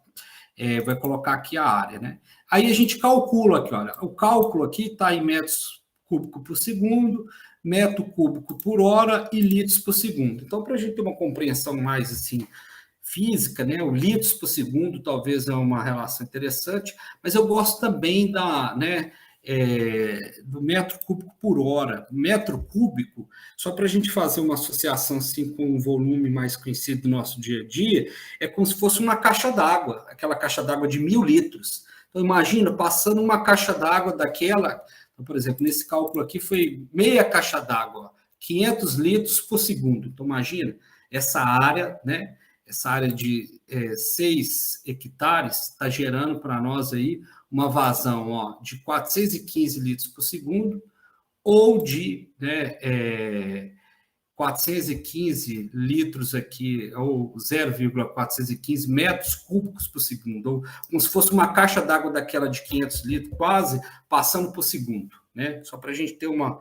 Vai colocar aqui a área, né? Aí a gente calcula aqui, olha, o cálculo aqui está em metros cúbicos por segundo, metro cúbico por hora e litros por segundo. Então, para a gente ter uma compreensão mais, assim, física, né, o litros por segundo talvez é uma relação interessante, mas eu gosto também do metro cúbico por hora. Metro cúbico, só para a gente fazer uma associação assim, com um volume mais conhecido do nosso dia a dia, é como se fosse uma caixa d'água, aquela caixa d'água de 1.000 litros. Então, imagina, passando uma caixa d'água daquela, então, por exemplo, nesse cálculo aqui foi meia caixa d'água, 500 litros por segundo. Então, imagina, essa área, né, essa área de 6 hectares está gerando para nós aí uma vazão, ó, de 415 litros por segundo, ou de 415 litros aqui, ou 0,415 metros cúbicos por segundo, ou como se fosse uma caixa d'água daquela de 500 litros, quase passando por segundo, né? Só para a gente ter uma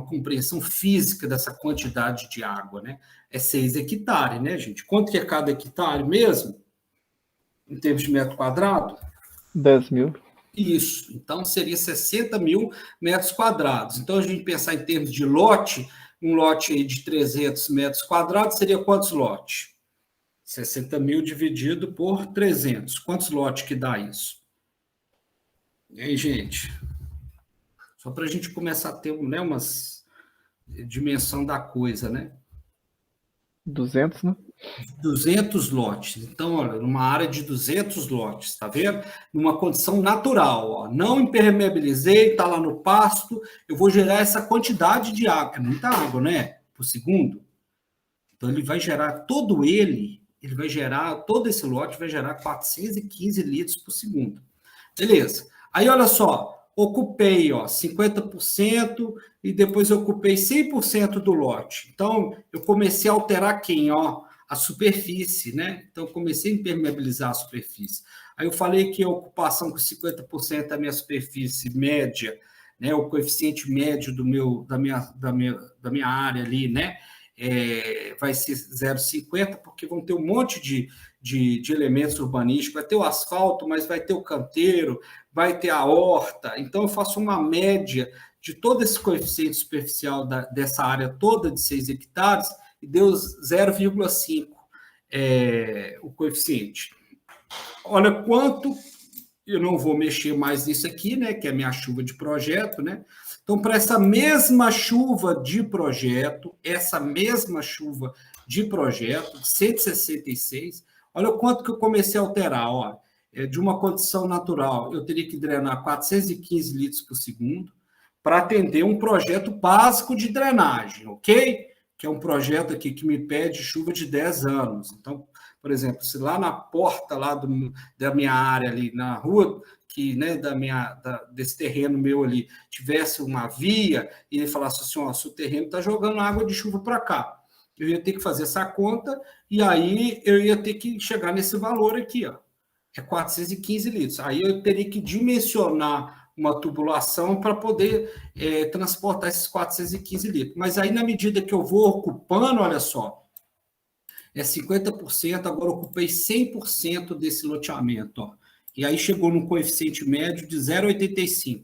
compreensão física dessa quantidade de água, né? É 6 hectares, né, gente? Quanto que é cada hectare mesmo? Em termos de metro quadrado?
10 mil.
Isso. Então, seria 60 mil metros quadrados. Então, a gente pensar em termos de lote, um lote aí de 300 metros quadrados seria quantos lotes? 60 mil dividido por 300. Quantos lotes que dá isso? E aí, gente? Só para a gente começar a ter umas dimensão da coisa, né?
200, né?
200 lotes. Então, olha, numa área de 200 lotes, tá vendo? Numa condição natural, ó. Não impermeabilizei, tá lá no pasto, eu vou gerar essa quantidade de água. É muita água, né? Por segundo. Então, ele vai gerar todo todo esse lote vai gerar 415 litros por segundo. Beleza. Aí, olha só, ocupei, ó, 50% e depois eu ocupei 100% do lote. Então, eu comecei a alterar quem, ó? A superfície, né? Então, eu comecei a impermeabilizar a superfície. Aí eu falei que a ocupação com 50% da minha superfície média, né? O coeficiente médio da minha área ali, né? vai ser 0,50, porque vão ter um monte de elementos urbanísticos, vai ter o asfalto, mas vai ter o canteiro, vai ter a horta. Então, eu faço uma média de todo esse coeficiente superficial dessa área toda de 6 hectares e deu 0,5 o coeficiente. Olha quanto, eu não vou mexer mais nisso aqui, né, que é a minha chuva de projeto, né? Então, para essa mesma chuva de projeto, 166, olha o quanto que eu comecei a alterar, ó. De uma condição natural, eu teria que drenar 415 litros por segundo para atender um projeto básico de drenagem, ok? Que é um projeto aqui que me pede chuva de 10 anos. Então, por exemplo, se lá na porta lá da minha área, ali na rua, que, né, desse terreno meu ali, tivesse uma via, e ele falasse assim, ó, se o terreno está jogando água de chuva para cá, eu ia ter que fazer essa conta, e aí eu ia ter que chegar nesse valor aqui, ó, é 415 litros. Aí eu teria que dimensionar uma tubulação para poder transportar esses 415 litros. Mas aí, na medida que eu vou ocupando, olha só, 50%, agora ocupei 100% desse loteamento, ó. E aí chegou num coeficiente médio de 0,85.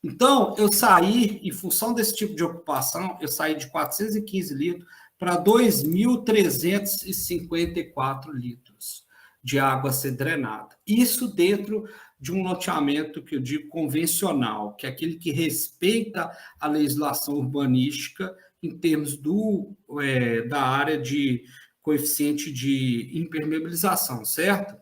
Então, eu saí, em função desse tipo de ocupação, eu saí de 415 litros para 2.354 litros de água a ser drenada. Isso dentro de um loteamento que eu digo convencional, que é aquele que respeita a legislação urbanística em termos da área de coeficiente de impermeabilização, certo?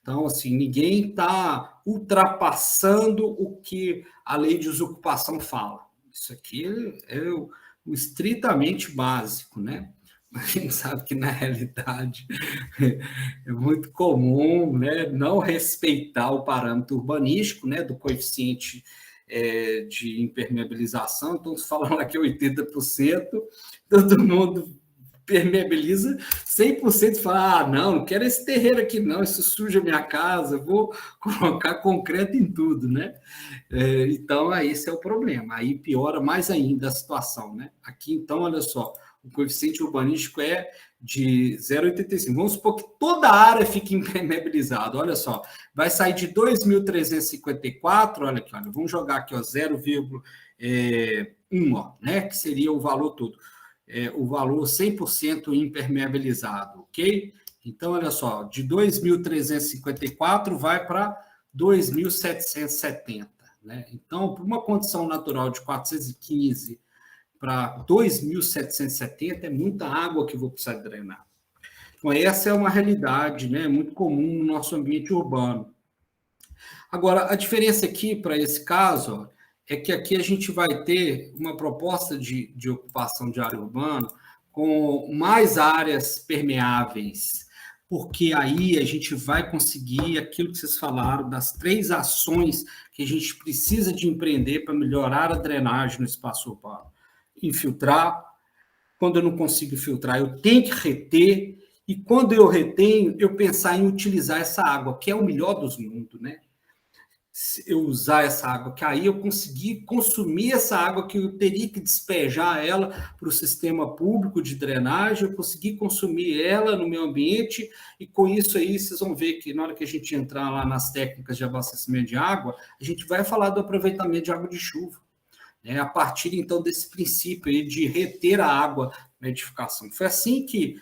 Então, assim, ninguém está ultrapassando o que a lei de desocupação fala. Isso aqui é o estritamente básico, né? A gente sabe que, na realidade, é muito comum, né, não respeitar o parâmetro urbanístico, né, do coeficiente de impermeabilização. Então, se falam lá que é 80%, todo mundo permeabiliza 100%, e fala, não quero esse terreiro aqui não, isso suja minha casa, vou colocar concreto em tudo, né? Então, esse é o problema, aí piora mais ainda a situação, né? Aqui, então, olha só, o coeficiente urbanístico é de 0,85. Vamos supor que toda a área fique impermeabilizada, olha só, vai sair de 2.354, olha aqui, olha, vamos jogar aqui, ó, 0,1, ó, né, que seria o valor todo. O valor 100% impermeabilizado, ok? Então, olha só, de 2.354 vai para 2.770, né? Então, por uma condição natural de 415 para 2.770, é muita água que eu vou precisar drenar. Então, essa é uma realidade, né, muito comum no nosso ambiente urbano. Agora, a diferença aqui, para esse caso, ó, é que aqui a gente vai ter uma proposta de ocupação de área urbana com mais áreas permeáveis, porque aí a gente vai conseguir aquilo que vocês falaram, das 3 ações que a gente precisa de empreender para melhorar a drenagem no espaço urbano. Infiltrar, quando eu não consigo filtrar, eu tenho que reter, e quando eu retenho, eu pensar em utilizar essa água, que é o melhor dos mundos, né? Eu usar essa água, que aí eu consegui consumir essa água que eu teria que despejar ela para o sistema público de drenagem, eu consegui consumir ela no meu ambiente, e com isso aí vocês vão ver que na hora que a gente entrar lá nas técnicas de abastecimento de água, a gente vai falar do aproveitamento de água de chuva, né? A partir então desse princípio aí de reter a água na edificação. Foi assim que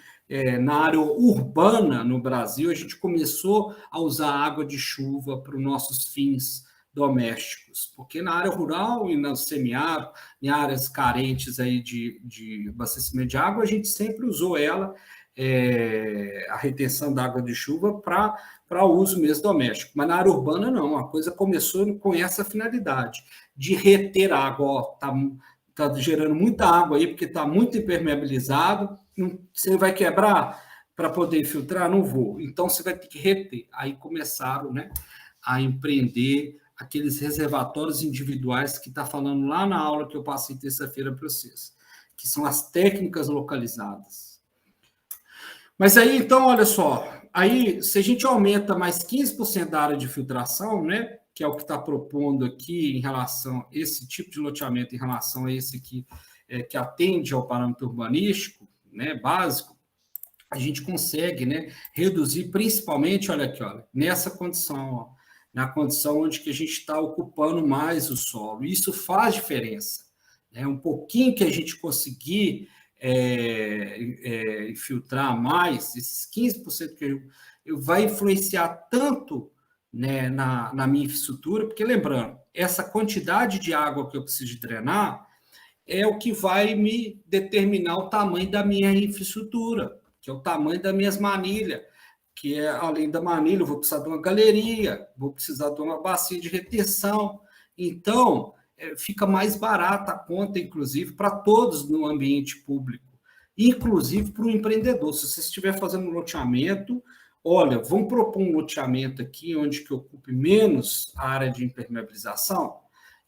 na área urbana no Brasil, a gente começou a usar água de chuva para os nossos fins domésticos, porque na área rural e no semiárido, em áreas carentes aí de abastecimento de água, a gente sempre usou ela, a retenção da água de chuva para uso mesmo doméstico. Mas na área urbana, não, a coisa começou com essa finalidade, de reter água. Está gerando muita água aí, porque está muito impermeabilizado. Você vai quebrar para poder filtrar? Não vou. Então, você vai ter que reter. Aí começaram, né, a empreender aqueles reservatórios individuais que está falando lá na aula que eu passei terça-feira para vocês, que são as técnicas localizadas. Mas aí, então, olha só, aí, se a gente aumenta mais 15% da área de filtração, né, que é o que está propondo aqui em relação a esse tipo de loteamento, em relação a esse aqui, que atende ao parâmetro urbanístico, né, básico, a gente consegue, né, reduzir principalmente, olha aqui, olha, nessa condição, ó, na condição onde que a gente está ocupando mais o solo. Isso faz diferença. Né? Um pouquinho que a gente conseguir infiltrar mais, esses 15% que vai influenciar tanto, né, na minha infraestrutura, porque, lembrando, essa quantidade de água que eu preciso drenar é o que vai me determinar o tamanho da minha infraestrutura, que é o tamanho das minhas manilhas, que é, além da manilha, eu vou precisar de uma galeria, vou precisar de uma bacia de retenção. Então, fica mais barata a conta, inclusive, para todos no ambiente público, inclusive para o empreendedor. Se você estiver fazendo um loteamento, olha, vamos propor um loteamento aqui onde que ocupe menos a área de impermeabilização,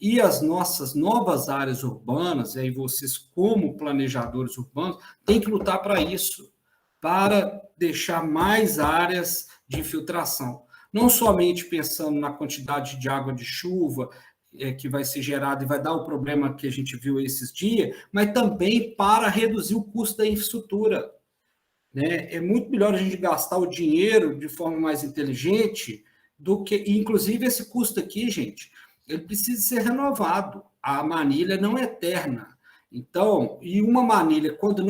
e as nossas novas áreas urbanas, e aí vocês, como planejadores urbanos, têm que lutar para isso, para deixar mais áreas de infiltração. Não somente pensando na quantidade de água de chuva que vai ser gerada e vai dar o problema que a gente viu esses dias, mas também para reduzir o custo da infraestrutura. Né? É muito melhor a gente gastar o dinheiro de forma mais inteligente do que... Inclusive, esse custo aqui, gente, ele precisa ser renovado. A manilha não é eterna. Então, e uma manilha, quando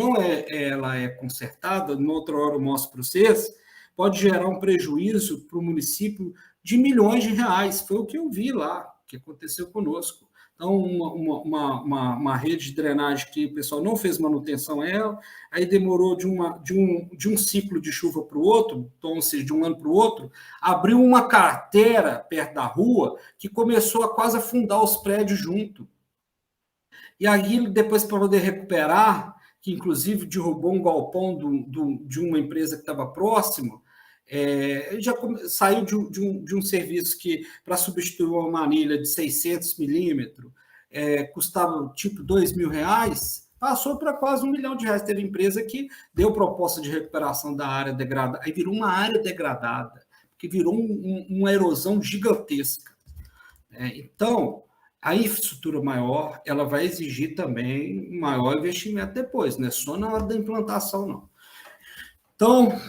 ela é consertada, na outra hora eu mostro para vocês, pode gerar um prejuízo para o município de milhões de reais. Foi o que eu vi lá, que aconteceu conosco. Então, uma rede de drenagem que o pessoal não fez manutenção, aí demorou de um ciclo de chuva para o outro, então, ou seja, de um ano para o outro, abriu uma cratera perto da rua que começou a quase afundar os prédios junto. E aí, depois, para poder recuperar, que inclusive derrubou um galpão de uma empresa que estava próximo, já saiu de um serviço que, para substituir uma manilha de 600 milímetros, custava tipo R$2.000, passou para quase R$1 milhão. Teve empresa que deu proposta de recuperação da área degradada, aí virou uma área degradada, que virou uma erosão gigantesca. Então, a infraestrutura maior, ela vai exigir também maior investimento depois, não é só na hora da implantação, não. Então,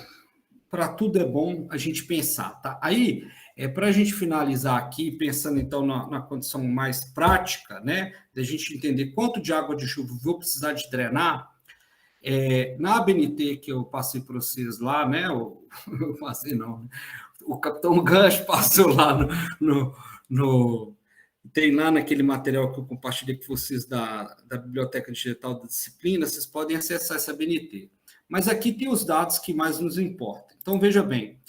para tudo é bom a gente pensar, tá? Aí, para a gente finalizar aqui, pensando então na condição mais prática, né, da gente entender quanto de água de chuva vou precisar de drenar, na ABNT que eu passei para vocês lá, né, eu passei não, o Capitão Gancho passou lá tem lá naquele material que eu compartilhei com vocês da Biblioteca Digital da Disciplina, vocês podem acessar essa ABNT. Mas aqui tem os dados que mais nos importam. Então, veja bem,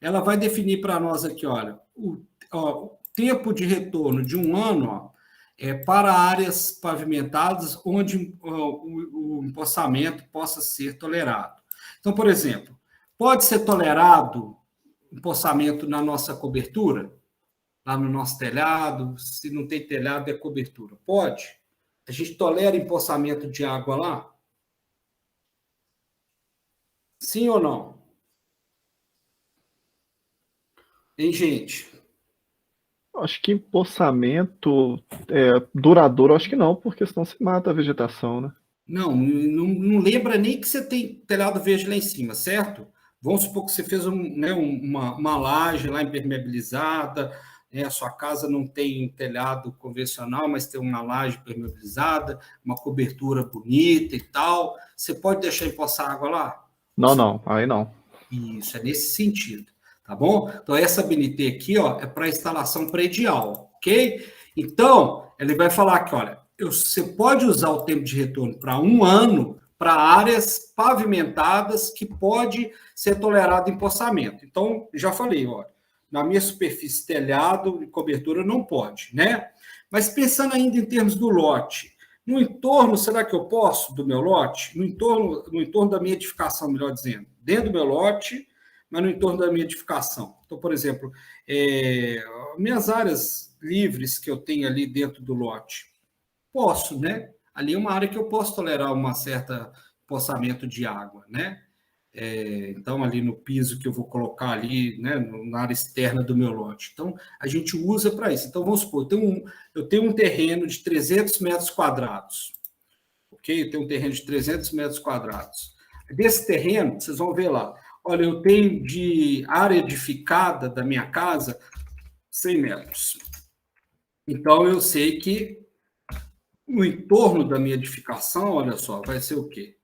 ela vai definir para nós aqui, olha, o tempo de retorno de um ano para áreas pavimentadas onde o empossamento possa ser tolerado. Então, por exemplo, pode ser tolerado empossamento na nossa cobertura? Lá no nosso telhado, se não tem telhado, é cobertura. Pode? A gente tolera empossamento de água lá? Sim ou não? Hein, gente?
Acho que empossamento duradouro, acho que não, porque senão você mata a vegetação, né?
Não lembra nem que você tem telhado verde lá em cima, certo? Vamos supor que você fez uma laje lá impermeabilizada, a sua casa não tem um telhado convencional, mas tem uma laje impermeabilizada, uma cobertura bonita e tal. Você pode deixar empoçar água lá?
Não, aí não.
Isso, é nesse sentido, tá bom? Então, essa BNT aqui, ó, é para instalação predial, ok? Então, ele vai falar que, olha, você pode usar o tempo de retorno para 1 ano para áreas pavimentadas que pode ser tolerado empossamento. Então, já falei, olha, na minha superfície telhado e cobertura não pode, né? Mas pensando ainda em termos do lote, no entorno, será que eu posso do meu lote? No entorno da minha edificação, melhor dizendo, dentro do meu lote, mas no entorno da minha edificação. Então, por exemplo, minhas áreas livres que eu tenho ali dentro do lote, posso, né? Ali é uma área que eu posso tolerar uma certa empossamento de água, né? Então, ali no piso que eu vou colocar ali, né, na área externa do meu lote. Então, a gente usa para isso. Então, vamos supor, eu tenho um terreno de 300 metros quadrados. Ok? Eu tenho um terreno de 300 metros quadrados. Desse terreno, vocês vão ver lá. Olha, eu tenho de área edificada da minha casa 100 metros. Então, eu sei que no entorno da minha edificação, olha só, vai ser o quê?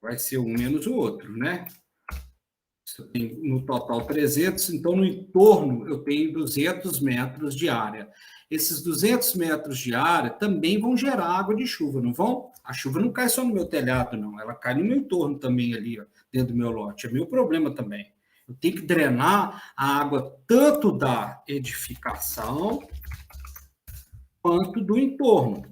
Vai ser um menos o outro, né? Eu tenho no total 300, então no entorno eu tenho 200 metros de área. Esses 200 metros de área também vão gerar água de chuva, não vão? A chuva não cai só no meu telhado, não. Ela cai no meu entorno também ali, ó, dentro do meu lote. É meu problema também. Eu tenho que drenar a água tanto da edificação quanto do entorno.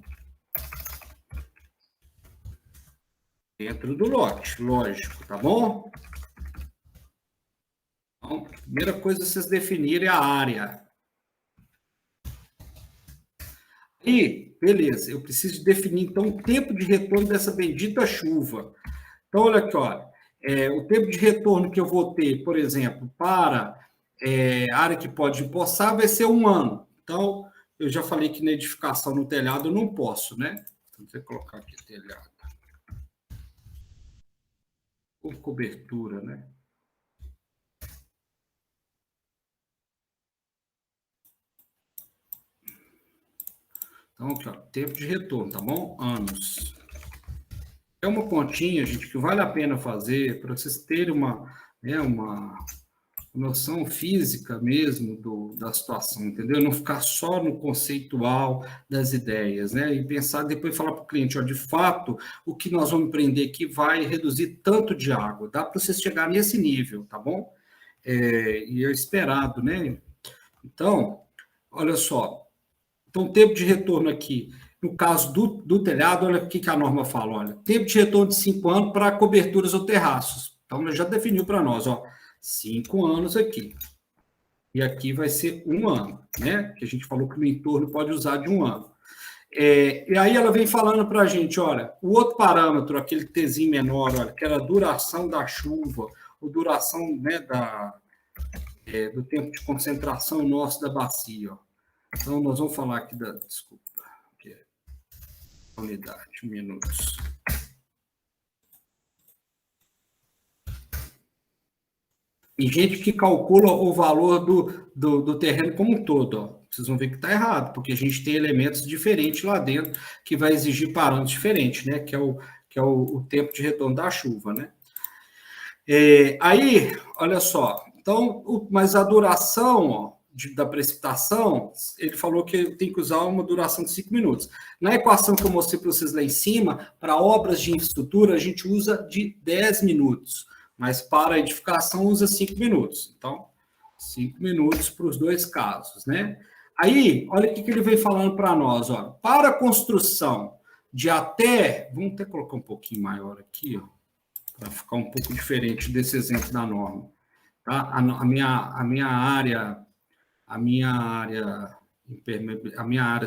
Dentro do lote, lógico, tá bom? Então, a primeira coisa é vocês definirem a área. E, beleza, eu preciso definir, então, o tempo de retorno dessa bendita chuva. Então, olha aqui, olha, o tempo de retorno que eu vou ter, por exemplo, para a área que pode empoçar vai ser 1 ano. Então, eu já falei que na edificação no telhado eu não posso, né? Então, vou colocar aqui telhado. Ou cobertura, né? Então, aqui, ó, tempo de retorno, tá bom? Anos. É uma continha, gente, que vale a pena fazer para vocês terem uma noção física mesmo da situação, entendeu? Não ficar só no conceitual das ideias, né? E pensar, depois falar para o cliente, ó, de fato, o que nós vamos empreender aqui vai reduzir tanto de água. Dá para vocês chegar nesse nível, tá bom? E é esperado, né? Então, olha só. Então, tempo de retorno aqui, no caso do telhado, olha o que a norma fala, olha, tempo de retorno de 5 anos para coberturas ou terraços. Então, já definiu para nós, ó, 5 anos aqui. E aqui vai ser 1 ano, né? Que a gente falou que no entorno pode usar de 1 ano. E aí ela vem falando para a gente, olha, o outro parâmetro, aquele Tzinho menor, olha, que era a duração da chuva, ou duração, né, do tempo de concentração nosso da bacia, ó. Então, nós vamos falar aqui desculpa, que é unidade, minutos. Tem gente que calcula o valor do terreno como um todo, ó. Vocês vão ver que está errado, porque a gente tem elementos diferentes lá dentro que vai exigir parâmetros diferentes, né? Que é o tempo de retorno da chuva, né? Aí, olha só, então, mas a duração, ó, da precipitação, ele falou que tem que usar uma duração de 5 minutos. Na equação que eu mostrei para vocês lá em cima, para obras de infraestrutura, a gente usa de 10 minutos, mas para a edificação usa 5 minutos. Então, 5 minutos para os dois casos, né? Aí, olha o que ele vem falando para nós, ó. Para a construção de até... Vamos até colocar um pouquinho maior aqui, ó, para ficar um pouco diferente desse exemplo da norma. Tá? A minha área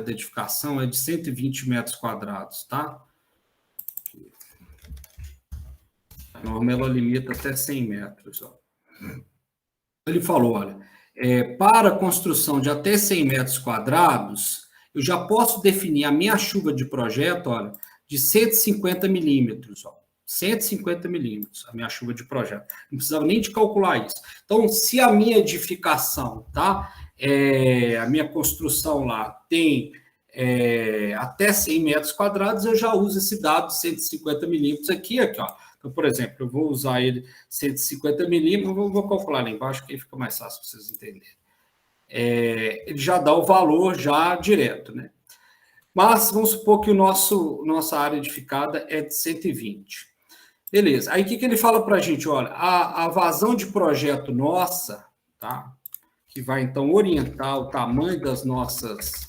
da edificação é de 120 metros quadrados, tá? A norma, ela limita até 100 metros, ó. Ele falou, olha, para a construção de até 100 metros quadrados, eu já posso definir a minha chuva de projeto, olha, de 150 milímetros, ó. 150 milímetros, a minha chuva de projeto. Não precisava nem de calcular isso. Então, se a minha edificação, tá? A minha construção lá tem até 100 metros quadrados, eu já uso esse dado de 150 milímetros aqui, ó. Então, por exemplo, eu vou usar ele 150 milímetros, vou calcular lá embaixo, que aí fica mais fácil para vocês entenderem. Ele já dá o valor já direto, né? Mas vamos supor que nossa área edificada é de 120. Beleza. Aí o que ele fala para a gente? Olha, a vazão de projeto nossa, tá? Que vai então orientar o tamanho das nossas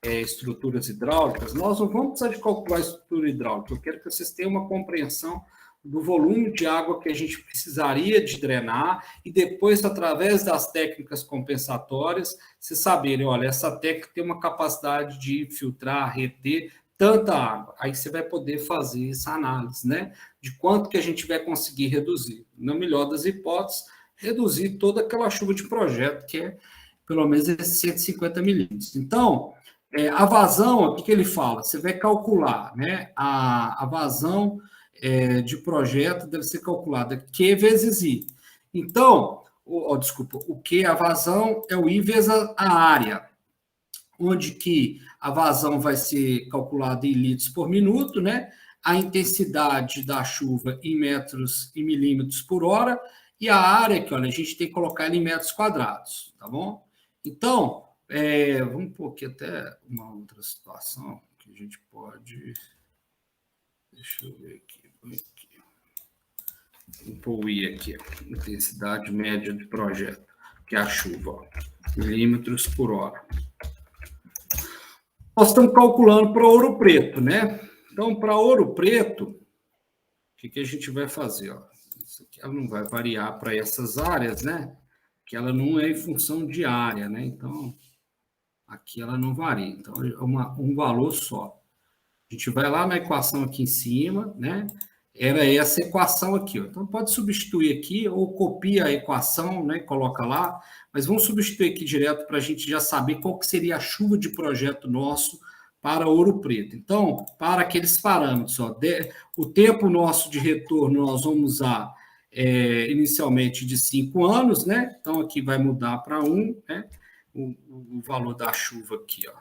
estruturas hidráulicas, nós não vamos precisar de calcular a estrutura hidráulica. Eu quero que vocês tenham uma compreensão do volume de água que a gente precisaria de drenar e depois, através das técnicas compensatórias, vocês saberem, olha, essa técnica tem uma capacidade de filtrar, reter tanta água. Aí você vai poder fazer essa análise, né? De quanto que a gente vai conseguir reduzir. Na melhor das hipóteses, reduzir toda aquela chuva de projeto, que é pelo menos esses 150 milímetros. Então, a vazão, o que ele fala? Você vai calcular, né? A vazão de projeto deve ser calculada Q vezes I. Então, desculpa, o Q é a vazão, é o I vezes a área, onde que a vazão vai ser calculada em litros por minuto, né? A intensidade da chuva em metros e milímetros por hora, e a área, que olha, a gente tem que colocar ela em metros quadrados, tá bom? Então, vamos pôr aqui até uma outra situação que a gente pode... Deixa eu ver aqui. Vamos pôr o I aqui, intensidade média de projeto, que é a chuva, ó, milímetros por hora. Nós estamos calculando para Ouro Preto, né? Então, para Ouro Preto, o que a gente vai fazer? Ó? Isso aqui ela não vai variar para essas áreas, né? Que ela não é em função de área, né? Então, aqui ela não varia. Então, é um valor só. A gente vai lá na equação aqui em cima, né? Era essa equação aqui, ó. Então, pode substituir aqui ou copia a equação, né? Coloca lá. Mas vamos substituir aqui direto para a gente já saber qual que seria a chuva de projeto nosso para Ouro Preto. Então, para aqueles parâmetros, ó, o tempo nosso de retorno nós vamos usar inicialmente de 5 anos, né? Então, aqui vai mudar para 1, né? O valor da chuva aqui, ó.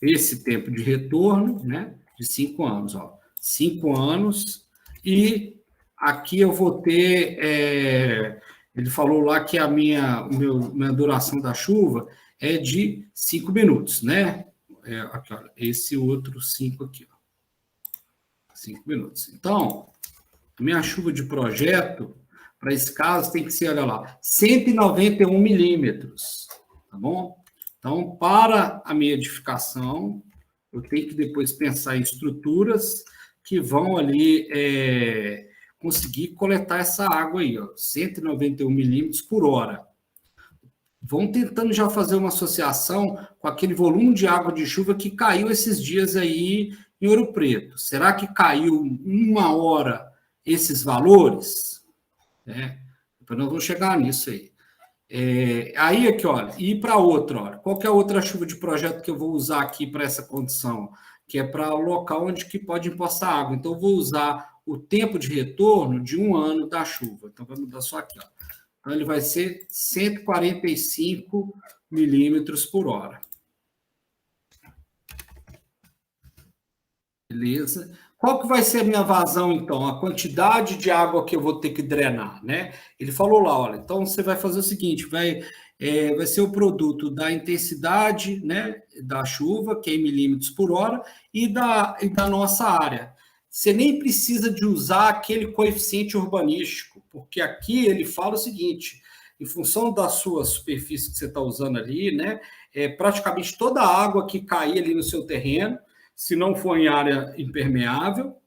Esse tempo de retorno, né? De 5 anos, ó. 5 anos, e aqui eu vou ter... ele falou lá que a minha duração da chuva é de 5 minutos, né? Aqui, olha, esse outro 5 aqui, ó. 5 minutos. Então, a minha chuva de projeto, para esse caso, tem que ser, olha lá, 191 milímetros, tá bom? Então, para a minha edificação, eu tenho que depois pensar em estruturas que vão ali conseguir coletar essa água aí, ó, 191 milímetros por hora. Vão tentando já fazer uma associação com aquele volume de água de chuva que caiu esses dias aí em Ouro Preto. Será que caiu uma hora esses valores? Depois nós vamos chegar nisso aí. Aí aqui, olha, e para outra, olha, qual que é a outra chuva de projeto que eu vou usar aqui para essa condição? Que é para o local onde que pode empoçar água. Então, eu vou usar o tempo de retorno de 1 ano da chuva. Então, vai mudar só aqui, ó. Então, ele vai ser 145 milímetros por hora. Beleza? Qual que vai ser a minha vazão, então? A quantidade de água que eu vou ter que drenar, né? Ele falou lá, olha, então você vai fazer o seguinte, vai ser o produto da intensidade, né, da chuva, que é em milímetros por hora, e da nossa área. Você nem precisa de usar aquele coeficiente urbanístico, porque aqui ele fala o seguinte, em função da sua superfície que você está usando ali, né, praticamente toda a água que cair ali no seu terreno, se não for em área impermeável,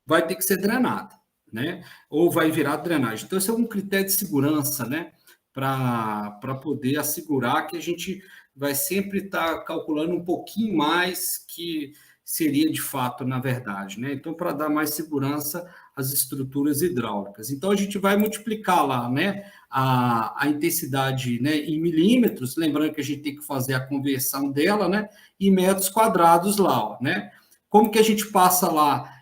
vai ter que ser drenada, né? Ou vai virar drenagem. Então, esse é um critério de segurança, né? Para poder assegurar que a gente vai sempre estar calculando um pouquinho mais que seria de fato, na verdade, né? Então, para dar mais segurança às estruturas hidráulicas. Então, a gente vai multiplicar lá, né? A intensidade, né, em milímetros, lembrando que a gente tem que fazer a conversão dela, né, em metros quadrados lá, ó, né? Como que a gente passa lá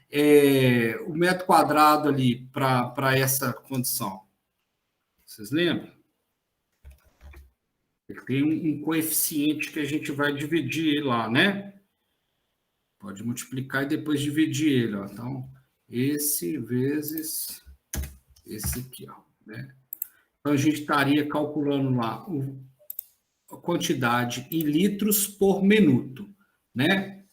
o metro quadrado ali para essa condição? Vocês lembram? Ele tem um coeficiente que a gente vai dividir lá, né? Pode multiplicar e depois dividir ele, ó. Então, esse vezes esse aqui, ó, né? Então, a gente estaria calculando lá a quantidade em litros por minuto, né?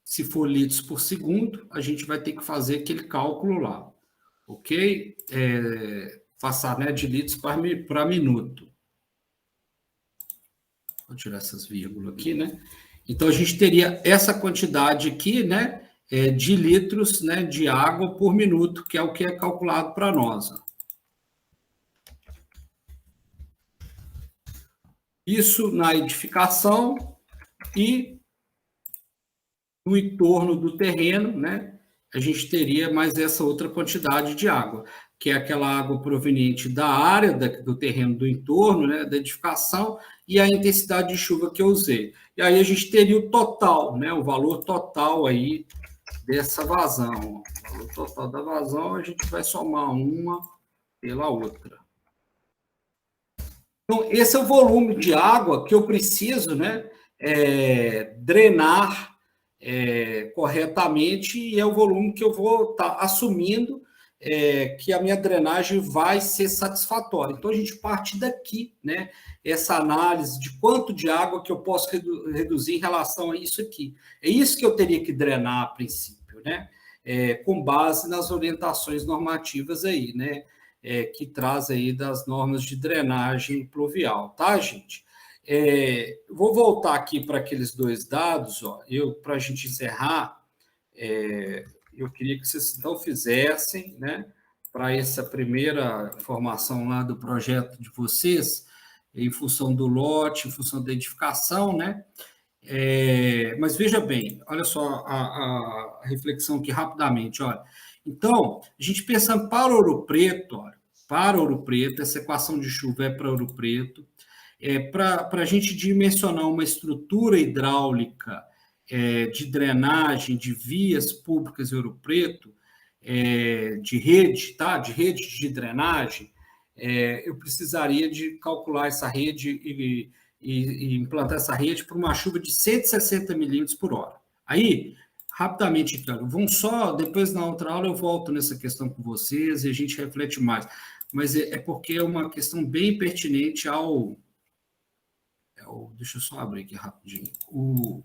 Se for litros por segundo, a gente vai ter que fazer aquele cálculo lá, ok? Passar, né, de litros para minuto. Vou tirar essas vírgulas aqui, né? Então, a gente teria essa quantidade aqui, né, de litros, né, de água por minuto, que é o que é calculado para nós, ó. Isso na edificação e no entorno do terreno, né? A gente teria mais essa outra quantidade de água, que é aquela água proveniente da área, do terreno do entorno, né, da edificação, e a intensidade de chuva que eu usei. E aí a gente teria o total, né, o valor total aí dessa vazão. O valor total da vazão, a gente vai somar uma pela outra. Então, esse é o volume de água que eu preciso, né, drenar corretamente, e é o volume que eu vou estar assumindo que a minha drenagem vai ser satisfatória. Então, a gente parte daqui, né, essa análise de quanto de água que eu posso reduzir em relação a isso aqui. É isso que eu teria que drenar a princípio, né, com base nas orientações normativas aí, né, que traz aí das normas de drenagem pluvial, tá, gente? Vou voltar aqui para aqueles dois dados, ó, para a gente encerrar, eu queria que vocês então fizessem, né, para essa primeira formação lá do projeto de vocês, em função do lote, em função da edificação, né? Mas veja bem, olha só a reflexão aqui rapidamente, olha. Então, a gente pensando para Ouro Preto, olha, para Ouro Preto, essa equação de chuva é para Ouro Preto, para a gente dimensionar uma estrutura hidráulica de drenagem de vias públicas em Ouro Preto, de rede, tá? De rede de drenagem, eu precisaria de calcular essa rede e implantar essa rede para uma chuva de 160 milímetros por hora. Aí, rapidamente, então, vamos só, depois na outra aula eu volto nessa questão com vocês e a gente reflete mais, mas é porque é uma questão bem pertinente deixa eu só abrir aqui rapidinho, o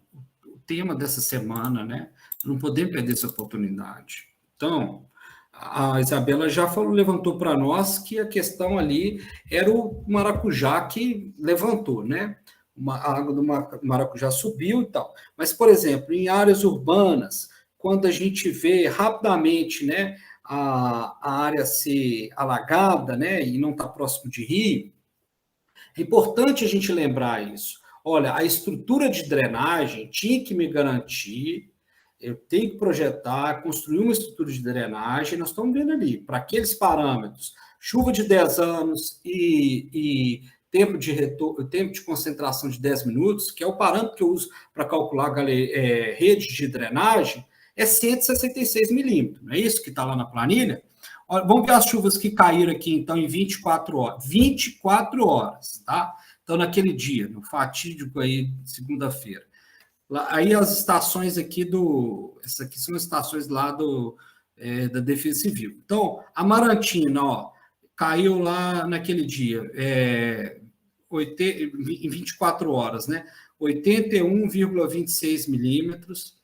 tema dessa semana, né? Não podemos perder essa oportunidade. Então, a Isabela já levantou para nós que a questão ali era o maracujá que levantou, né? A água do maracujá subiu e tal. Mas, por exemplo, em áreas urbanas, quando a gente vê rapidamente, né, a área ser alagada, né, e não está próximo de rio, é importante a gente lembrar isso. Olha, a estrutura de drenagem tinha que me garantir, eu tenho que projetar, construir uma estrutura de drenagem, nós estamos vendo ali, para aqueles parâmetros, chuva de 10 anos e tempo de concentração de 10 minutos, que é o parâmetro que eu uso para calcular rede de drenagem, é 166 milímetros, não é isso que está lá na planilha? Olha, vamos ver as chuvas que caíram aqui, então, em 24 horas. 24 horas, tá? Então, naquele dia, no fatídico aí, segunda-feira. Aí as estações aqui essas aqui são as estações lá da Defesa Civil. Então, Amarantina, ó, caiu lá naquele dia, em 24 horas, né? 81,26 milímetros.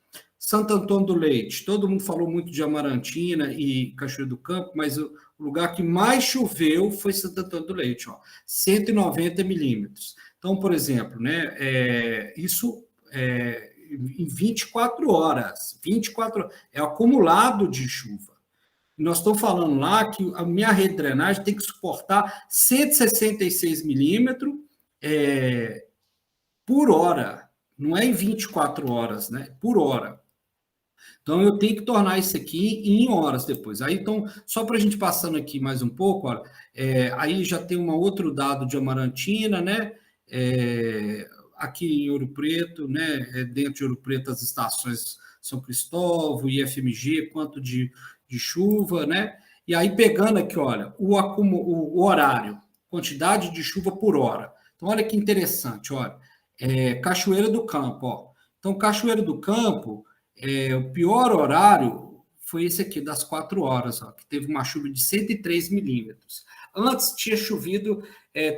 Santo Antônio do Leite, todo mundo falou muito de Amarantina e Cachoeira do Campo, mas o lugar que mais choveu foi Santo Antônio do Leite, ó, 190 milímetros. Então, por exemplo, né, isso em 24 horas, 24 horas, é acumulado de chuva. Nós estamos falando lá que a minha rede de drenagem tem que suportar 166 milímetros por hora, não é em 24 horas, né? Por hora. Então, eu tenho que tornar isso aqui em horas depois. Aí, então, só para a gente passando aqui mais um pouco, olha, aí já tem um outro dado de Amarantina, né? Aqui em Ouro Preto, né? Dentro de Ouro Preto, as estações São Cristóvão, IFMG, quanto de chuva, né? E aí, pegando aqui, olha, o horário, quantidade de chuva por hora. Então, olha que interessante, olha, Cachoeira do Campo, ó. Então, Cachoeira do Campo, o pior horário foi esse aqui, das 4 horas, ó, que teve uma chuva de 103 milímetros. Antes tinha chovido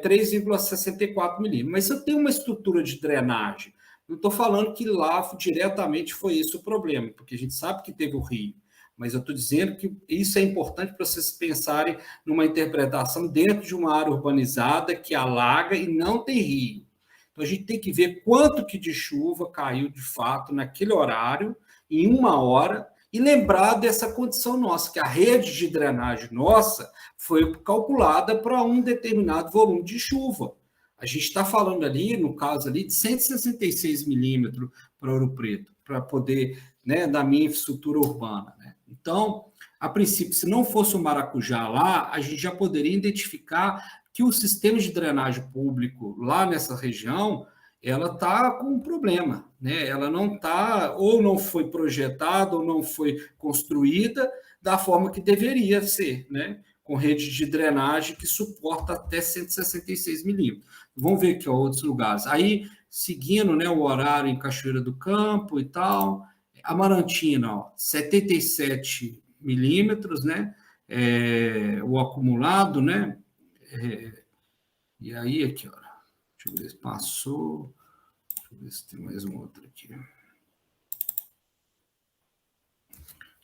3,64 milímetros. Mas eu tenho uma estrutura de drenagem. Não estou falando que lá diretamente foi esse o problema, porque a gente sabe que teve o rio. Mas eu estou dizendo que isso é importante para vocês pensarem numa interpretação dentro de uma área urbanizada que alaga e não tem rio. Então, a gente tem que ver quanto que de chuva caiu, de fato, naquele horário, em 1 hora, e lembrar dessa condição nossa, que a rede de drenagem nossa foi calculada para um determinado volume de chuva. A gente está falando ali, no caso ali, de 166 milímetros para Ouro Preto, para poder, né, da minha infraestrutura urbana, né? Então, a princípio, se não fosse o maracujá lá, a gente já poderia identificar que o sistema de drenagem público lá nessa região, ela está com um problema, né? Ela não está, ou não foi projetada, ou não foi construída da forma que deveria ser, né? Com rede de drenagem que suporta até 166 milímetros. Vamos ver aqui, ó, outros lugares. Aí, seguindo, né, o horário em Cachoeira do Campo e tal, Amarantina, ó, 77 milímetros, né? O acumulado, né? E aí, aqui, ó, deixa eu ver se passou. Deixa eu ver se tem mais um outro aqui.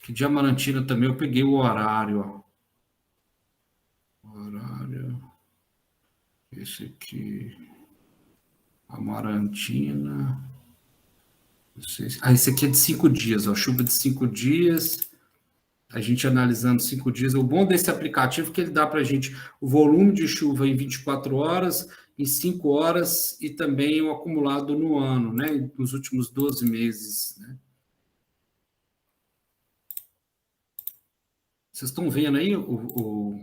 Que de Amarantina também eu peguei o horário, ó. Horário. Esse aqui. Amarantina. Esse aqui é de 5 dias, ó. Chuva de 5 dias. A gente analisando 5 dias. O bom desse aplicativo é que ele dá para a gente o volume de chuva em 24 horas, em 5 horas e também o acumulado no ano, né? Nos últimos 12 meses, né? Vocês estão vendo aí o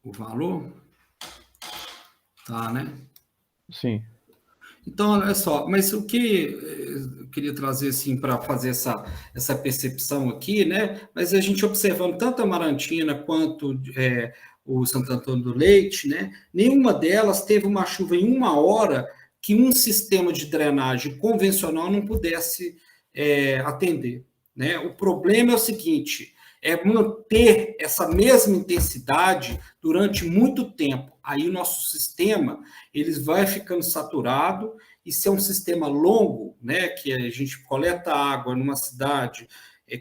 valor? Tá, né?
Sim.
Então, olha só, mas o que eu queria trazer assim para fazer essa percepção aqui, né? Mas a gente observando tanto a Amarantina quanto o Santo Antônio do Leite, né? Nenhuma delas teve uma chuva em 1 hora que um sistema de drenagem convencional não pudesse atender, né? O problema é o seguinte: é manter essa mesma intensidade durante muito tempo. Aí o nosso sistema ele vai ficando saturado, e se é um sistema longo, né, que a gente coleta água numa cidade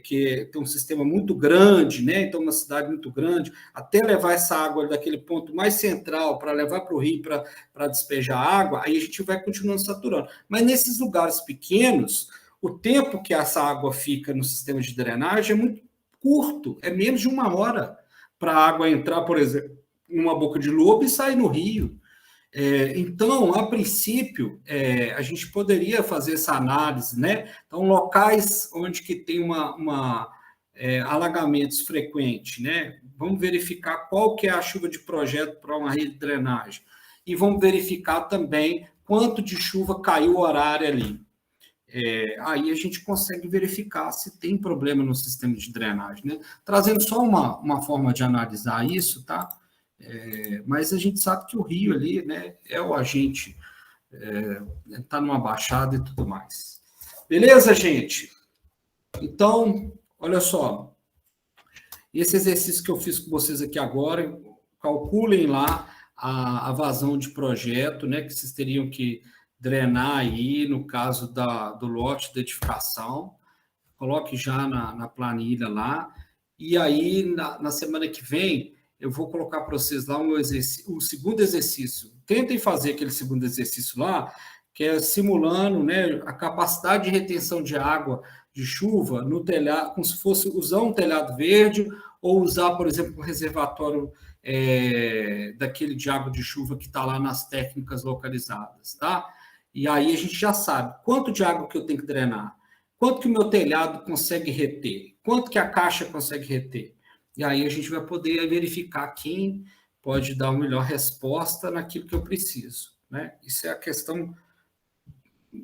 que tem um sistema muito grande, né, então uma cidade muito grande, até levar essa água daquele ponto mais central para levar para o rio para despejar água, aí a gente vai continuando saturando. Mas nesses lugares pequenos, o tempo que essa água fica no sistema de drenagem é muito curto, é menos de 1 hora para a água entrar, por exemplo, numa boca de lobo e sair no rio. Então, a princípio, a gente poderia fazer essa análise, né? Então, locais onde que tem alagamentos frequentes, né? Vamos verificar qual que é a chuva de projeto para uma rede de drenagem. E vamos verificar também quanto de chuva caiu o horário ali. Aí a gente consegue verificar se tem problema no sistema de drenagem, né? Trazendo só uma forma de analisar isso, tá? Mas a gente sabe que o rio ali, né, é o agente, está numa baixada e tudo mais. Beleza, gente? Então, olha só. Esse exercício que eu fiz com vocês aqui agora, calculem lá a vazão de projeto, né, que vocês teriam que drenar aí, no caso do lote de edificação. Coloque já na planilha lá. E aí, na semana que vem, eu vou colocar para vocês lá o segundo exercício. Tentem fazer aquele segundo exercício lá, que é simulando, né, a capacidade de retenção de água de chuva no telhado, como se fosse usar um telhado verde ou usar, por exemplo, um reservatório daquele de água de chuva que está lá nas técnicas localizadas, tá? E aí a gente já sabe quanto de água que eu tenho que drenar, quanto que o meu telhado consegue reter, quanto que a caixa consegue reter. E aí a gente vai poder verificar quem pode dar a melhor resposta naquilo que eu preciso, né? Isso é a questão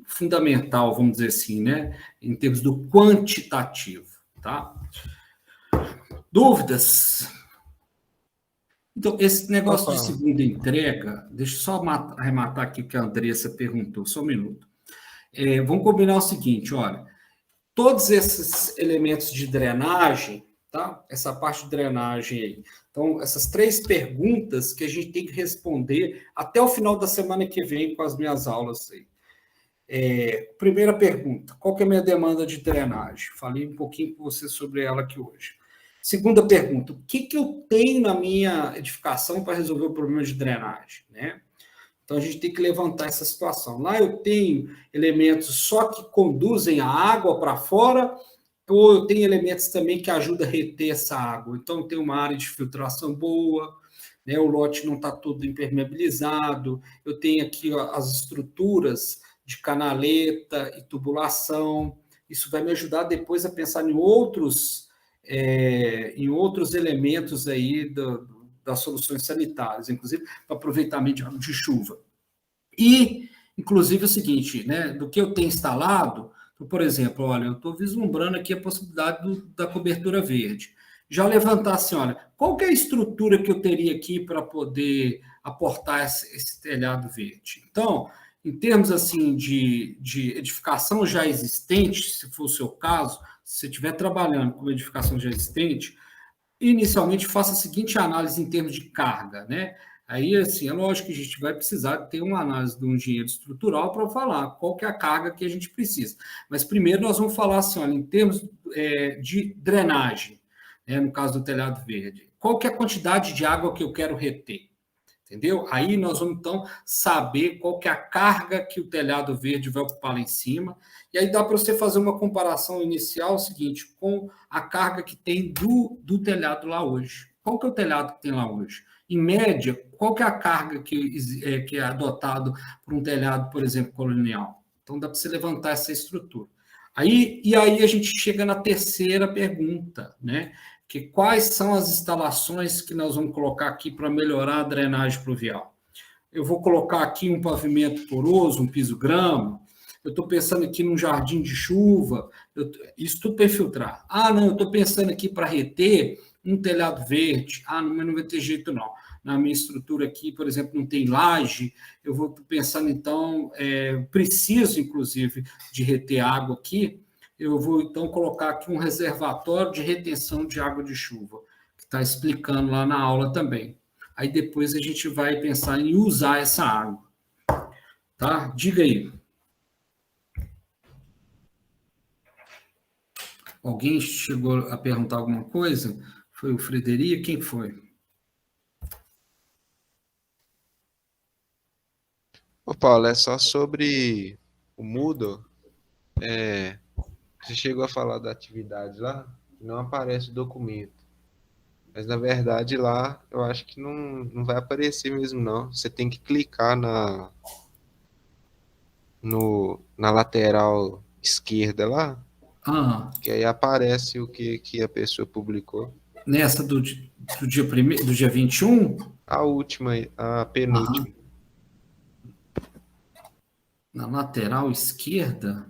fundamental, vamos dizer assim, né? Em termos do quantitativo, tá? Dúvidas? Então, esse negócio de segunda entrega, deixa eu só arrematar aqui o que a Andressa perguntou, só um minuto. Vamos combinar o seguinte, olha, todos esses elementos de drenagem, tá? Essa parte de drenagem aí. Então, essas 3 perguntas que a gente tem que responder até o final da semana que vem com as minhas aulas aí. Primeira pergunta, qual que é a minha demanda de drenagem? Falei um pouquinho com você sobre ela aqui hoje. Segunda pergunta, o que eu tenho na minha edificação para resolver o problema de drenagem, né? Então, a gente tem que levantar essa situação. Lá eu tenho elementos só que conduzem a água para fora, ou eu tenho elementos também que ajudam a reter essa água. Então, eu tenho uma área de filtração boa, né? O lote não está todo impermeabilizado, eu tenho aqui as estruturas de canaleta e tubulação. Isso vai me ajudar depois a pensar em outros em outros elementos aí das soluções sanitárias, inclusive para aproveitamento de água de chuva. E, inclusive, o seguinte, né, do que eu tenho instalado, por exemplo, olha, eu estou vislumbrando aqui a possibilidade da cobertura verde. Já levantar assim, olha, qual que é a estrutura que eu teria aqui para poder aportar esse telhado verde? Então, em termos assim de edificação já existente, se for o seu caso, se você estiver trabalhando com edificação já existente, inicialmente faça a seguinte análise em termos de carga, né? Aí, assim, é lógico que a gente vai precisar ter uma análise de um engenheiro estrutural para falar qual que é a carga que a gente precisa. Mas primeiro nós vamos falar assim, olha, em termos de drenagem, né, no caso do telhado verde, qual que é a quantidade de água que eu quero reter? Entendeu? Aí nós vamos, então, saber qual que é a carga que o telhado verde vai ocupar lá em cima. E aí dá para você fazer uma comparação inicial, seguinte, com a carga que tem do telhado lá hoje. Qual que é o telhado que tem lá hoje? Em média, qual que é a carga que é adotado por um telhado, por exemplo, colonial? Então, dá para você levantar essa estrutura. E aí a gente chega na terceira pergunta, né? Que quais são as instalações que nós vamos colocar aqui para melhorar a drenagem pluvial? Eu vou colocar aqui um pavimento poroso, um piso grama, eu estou pensando aqui num jardim de chuva, isso tudo para filtrar. Ah, não, eu estou pensando aqui para reter um telhado verde. Ah, não, mas não vai ter jeito não. Na minha estrutura aqui, por exemplo, não tem laje, eu vou pensando então, preciso inclusive de reter água aqui, eu vou, então, colocar aqui um reservatório de retenção de água de chuva, que está explicando lá na aula também. Aí depois a gente vai pensar em usar essa água. Tá? Diga aí. Alguém chegou a perguntar alguma coisa? Foi o Frederico? Quem foi?
Ô, Paulo, é só sobre o Moodle. Você chegou a falar da atividade lá, não aparece o documento. Mas, na verdade, lá eu acho que não vai aparecer mesmo, não. Você tem que clicar na lateral esquerda lá, que aí aparece o que a pessoa publicou.
Nessa do dia 21?
A última, a penúltima.
Na lateral esquerda?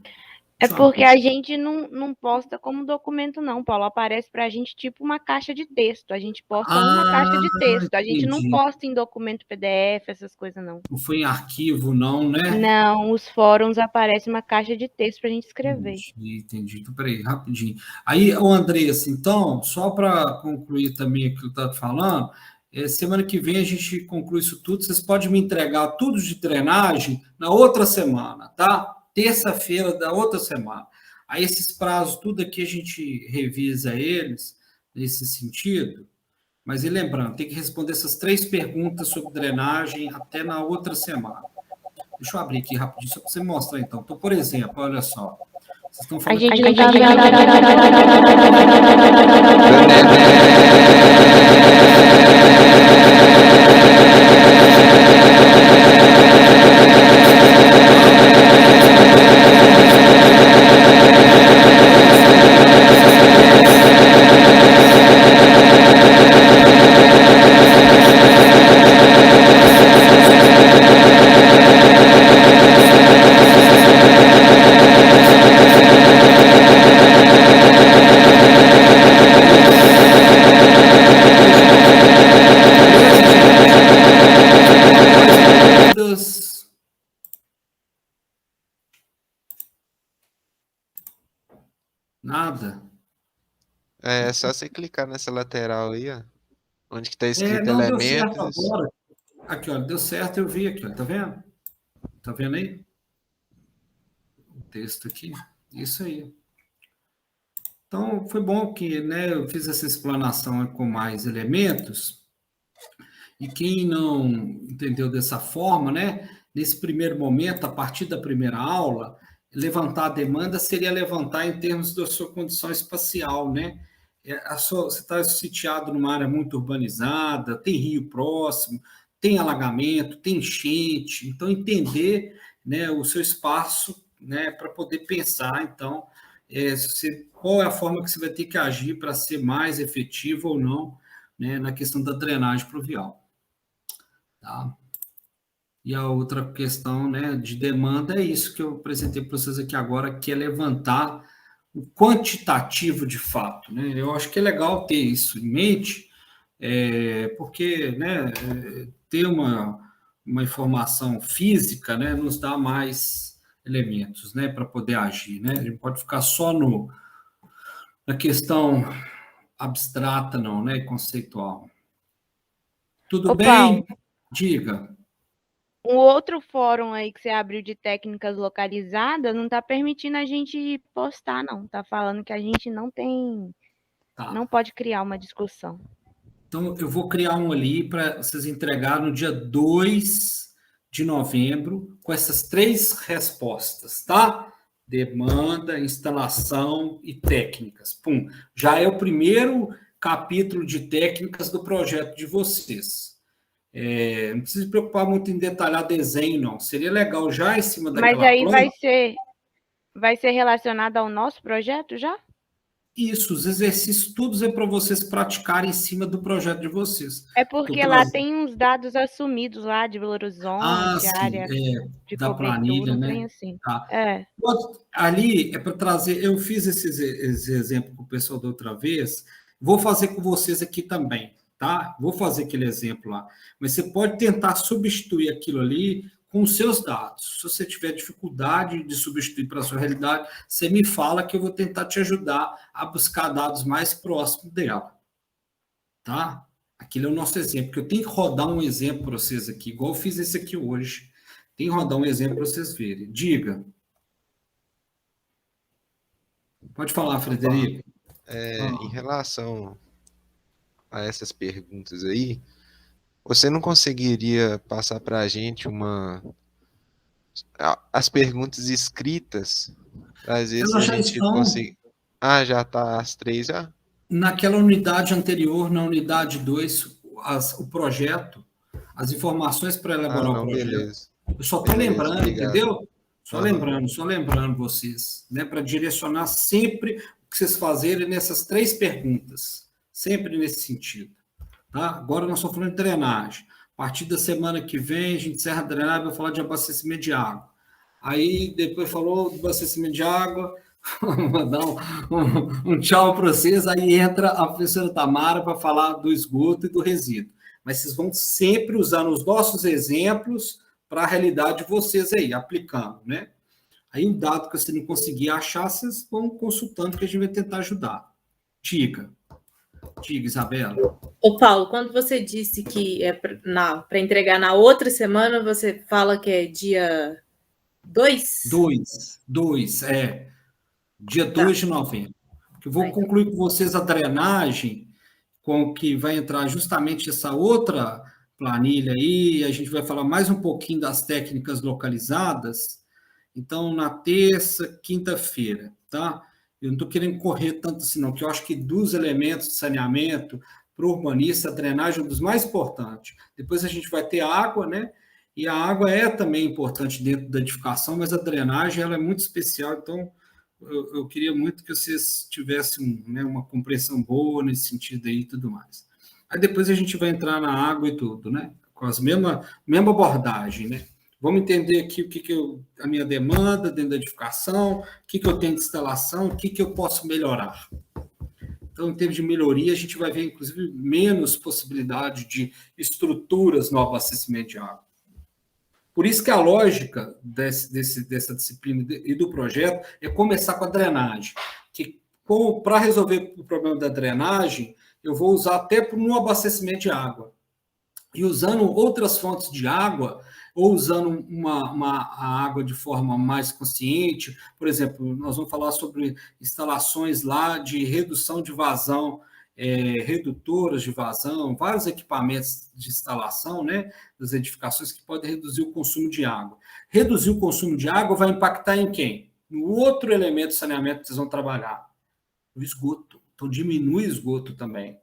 É porque a gente não posta como documento, não, Paulo. Aparece para a gente tipo uma caixa de texto. A gente posta uma caixa de texto. A gente não posta em documento PDF, essas coisas, não.
Não foi em arquivo, não, né?
Não, os fóruns aparecem uma caixa de texto para a gente escrever.
Entendi. Então, peraí, rapidinho. Aí, Andressa, então, só para concluir também aquilo que eu estava falando, semana que vem a gente conclui isso tudo. Vocês podem me entregar tudo de drenagem na outra semana, tá? Terça-feira da outra semana. Aí, esses prazos, tudo aqui a gente revisa eles nesse sentido. Mas, e lembrando, tem que responder essas 3 perguntas sobre drenagem até na outra semana. Deixa eu abrir aqui rapidinho, só para você mostrar, então. Então, por exemplo, olha só. Vocês estão falando...
A gente não está...
Nada.
É só você clicar nessa lateral aí, ó. Onde que está escrito
não
elementos.
Deu certo agora. Aqui, ó, deu certo, eu vi aqui, ó, tá vendo? Tá vendo aí? O texto aqui, isso aí. Então, foi bom que, né, eu fiz essa explanação com mais elementos, e quem não entendeu dessa forma, né, nesse primeiro momento, a partir da primeira aula, levantar a demanda seria levantar em termos da sua condição espacial, né? Você está sitiado numa área muito urbanizada, tem rio próximo, tem alagamento, tem enchente, então entender, né, o seu espaço, né, para poder pensar, então, se você qual é a forma que você vai ter que agir para ser mais efetivo ou não, né, na questão da drenagem pluvial. Tá? E a outra questão, né, de demanda é isso que eu apresentei para vocês aqui agora, que é levantar o quantitativo de fato. Né? Eu acho que é legal ter isso em mente, porque, né, ter uma informação física, né, nos dá mais elementos, né, para poder agir. Né? A gente pode ficar só na questão abstrata, não, né, conceitual. Tudo
Ô,
bem?
Paulo,
Diga.
um outro fórum aí que você abriu de técnicas localizadas não está permitindo a gente postar, não. Está falando que a gente não
Tá.
pode criar uma discussão.
Então, eu vou criar um ali para vocês entregar no dia 2 de novembro, com essas 3 respostas, tá? Demanda, instalação e técnicas. Pum. Já é o primeiro capítulo de técnicas do projeto de vocês. Não precisa se preocupar muito em detalhar desenho, não. Seria legal já em cima
Mas
daquela
aí
planta.
vai ser relacionado ao nosso projeto já?
Isso, os exercícios todos é para vocês praticarem em cima do projeto de vocês.
É porque lá tem uns dados assumidos lá de Belo Horizonte,
sim,
área de
da
cobertura,
planilha,
um
né?
trem assim.
Tá.
É.
Ali é para trazer, eu fiz esse exemplo com o pessoal da outra vez, vou fazer com vocês aqui também, tá? Vou fazer aquele exemplo lá. Mas você pode tentar substituir aquilo ali com os seus dados. Se você tiver dificuldade de substituir para a sua realidade, você me fala que eu vou tentar te ajudar a buscar dados mais próximos dela. Tá? Aquele é o nosso exemplo, que eu tenho que rodar um exemplo para vocês aqui, igual eu fiz esse aqui hoje. Tem que rodar um exemplo para vocês verem. Diga. Pode falar, Frederico.
Em relação a essas perguntas aí, você não conseguiria passar para a gente as perguntas escritas, às vezes
Elas
a
já
gente
estão
consegue... já tá as 3 já?
naquela unidade anterior, na unidade 2, o projeto, as informações para elaborar o
Não,
projeto.
beleza.
Eu só estou
Beleza,
lembrando,
obrigado.
entendeu? Só lembrando vocês, né, para direcionar sempre o que vocês fazerem nessas 3 perguntas, sempre nesse sentido. Tá? Agora nós estamos falando de drenagem. A partir da semana que vem, a gente encerra a drenagem e vai falar de abastecimento de água. Aí, depois falou do abastecimento de água, vou dar um tchau para vocês, aí entra a professora Tamara para falar do esgoto e do resíduo. Mas vocês vão sempre usar os nossos exemplos para a realidade de vocês aí, aplicando, né? Aí o dado que você não conseguir achar, vocês vão consultando que a gente vai tentar ajudar. Diga, Isabela.
Ô, Paulo, quando você disse que é para entregar na outra semana, você fala que é dia 2?
2, dia 2 de novembro. Eu vou concluir com vocês a drenagem, com que vai entrar justamente essa outra planilha aí, a gente vai falar mais um pouquinho das técnicas localizadas, então na terça, quinta-feira, tá? Eu não estou querendo correr tanto assim não, porque eu acho que dos elementos de saneamento, para o urbanista, a drenagem é um dos mais importantes. Depois a gente vai ter água, né? E a água é também importante dentro da edificação, mas a drenagem ela é muito especial, então eu queria muito que vocês tivessem, né, uma compreensão boa nesse sentido aí e tudo mais. Aí depois a gente vai entrar na água e tudo, né? Com as mesma abordagem, né? Vamos entender aqui o que a minha demanda dentro da edificação, o que eu tenho de instalação, o que eu posso melhorar. Então, em termos de melhoria, a gente vai ver, inclusive, menos possibilidade de estruturas no abastecimento de água. Por isso que a lógica dessa disciplina e do projeto é começar com a drenagem. Que para resolver o problema da drenagem, eu vou usar até no abastecimento de água. E usando outras fontes de água, ou usando a água de forma mais consciente, por exemplo, nós vamos falar sobre instalações lá de redução de vazão, redutoras de vazão, vários equipamentos de instalação, né, das edificações que podem reduzir o consumo de água. Reduzir o consumo de água vai impactar em quem? No outro elemento de saneamento que vocês vão trabalhar, o esgoto. Então, diminui o esgoto também.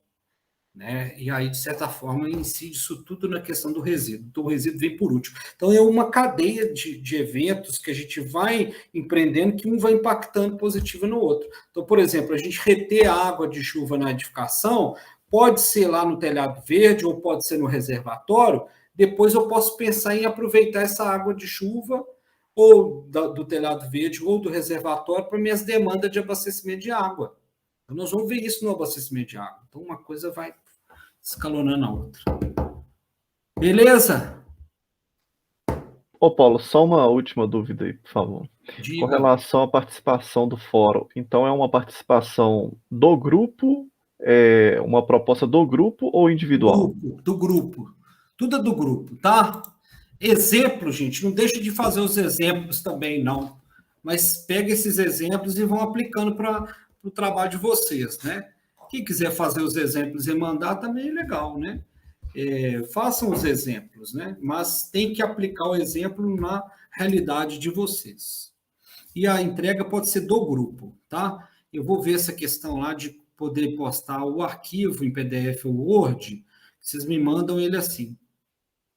né? E aí, de certa forma, incide isso tudo na questão do resíduo. Então, o resíduo vem por último. Então, é uma cadeia de eventos que a gente vai empreendendo, que um vai impactando positivo no outro. Então, por exemplo, a gente reter a água de chuva na edificação, pode ser lá no telhado verde ou pode ser no reservatório. Depois eu posso pensar em aproveitar essa água de chuva ou do telhado verde ou do reservatório para minhas demandas de abastecimento de água. Então, nós vamos ver isso no abastecimento de água. Então, uma coisa vai escalonando a outra. Beleza?
Ô, Paulo, só uma última dúvida aí, por favor.
Diga.
Com relação à participação do fórum, então é uma participação do grupo, uma proposta do grupo ou individual?
Do grupo. Tudo é do grupo, tá? Exemplo, gente, não deixa de fazer os exemplos também, não. Mas pega esses exemplos e vão aplicando para o trabalho de vocês, né? Quem quiser fazer os exemplos e mandar também é legal, né? Façam os exemplos, né? Mas tem que aplicar o exemplo na realidade de vocês. E a entrega pode ser do grupo, tá? Eu vou ver essa questão lá de poder postar o arquivo em PDF ou Word, vocês me mandam ele assim,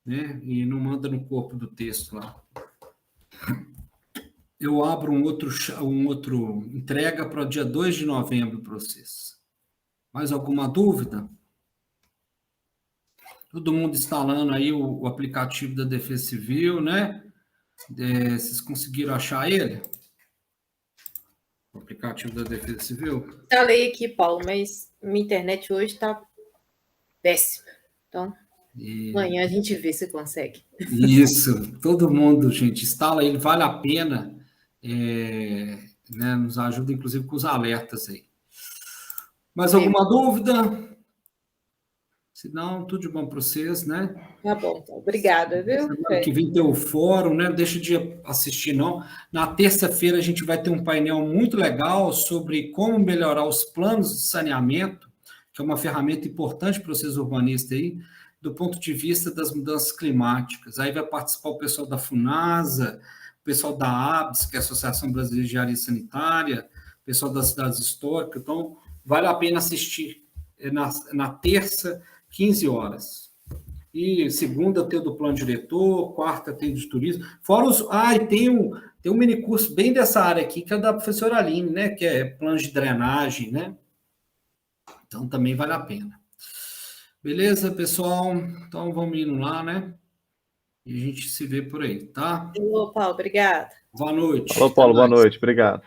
né? E não manda no corpo do texto lá. Eu abro um outro entrega para o dia 2 de novembro para vocês. Mais alguma dúvida? Todo mundo instalando aí o aplicativo da Defesa Civil, né? Vocês conseguiram achar ele? O aplicativo da Defesa Civil?
Instalei aqui, Paulo, mas minha internet hoje está péssima. Então, amanhã a gente vê se consegue.
Isso, todo mundo, gente, instala ele, vale a pena, né, nos ajuda, inclusive, com os alertas aí. Mais alguma dúvida? Se não, tudo de bom para vocês, né?
Tá bom, então. Obrigada, viu?
Semana que vem tem o fórum, né? Não deixa de assistir, não. Na terça-feira a gente vai ter um painel muito legal sobre como melhorar os planos de saneamento, que é uma ferramenta importante para vocês urbanistas aí, do ponto de vista das mudanças climáticas. Aí vai participar o pessoal da FUNASA, o pessoal da ABS, que é a Associação Brasileira de Engenharia Sanitária, o pessoal das cidades históricas. Então, vale a pena assistir na terça, 15 horas. E segunda tem o do plano diretor, quarta tem de turismo. Fora os... e tem um mini curso bem dessa área aqui, que é da professora Aline, né? Que é plano de drenagem, né? Então, também vale a pena. Beleza, pessoal? Então, vamos indo lá, né? E a gente se vê por aí, tá?
Alô, Paulo, obrigada.
Boa noite.
Alô, Paulo, boa noite, obrigado.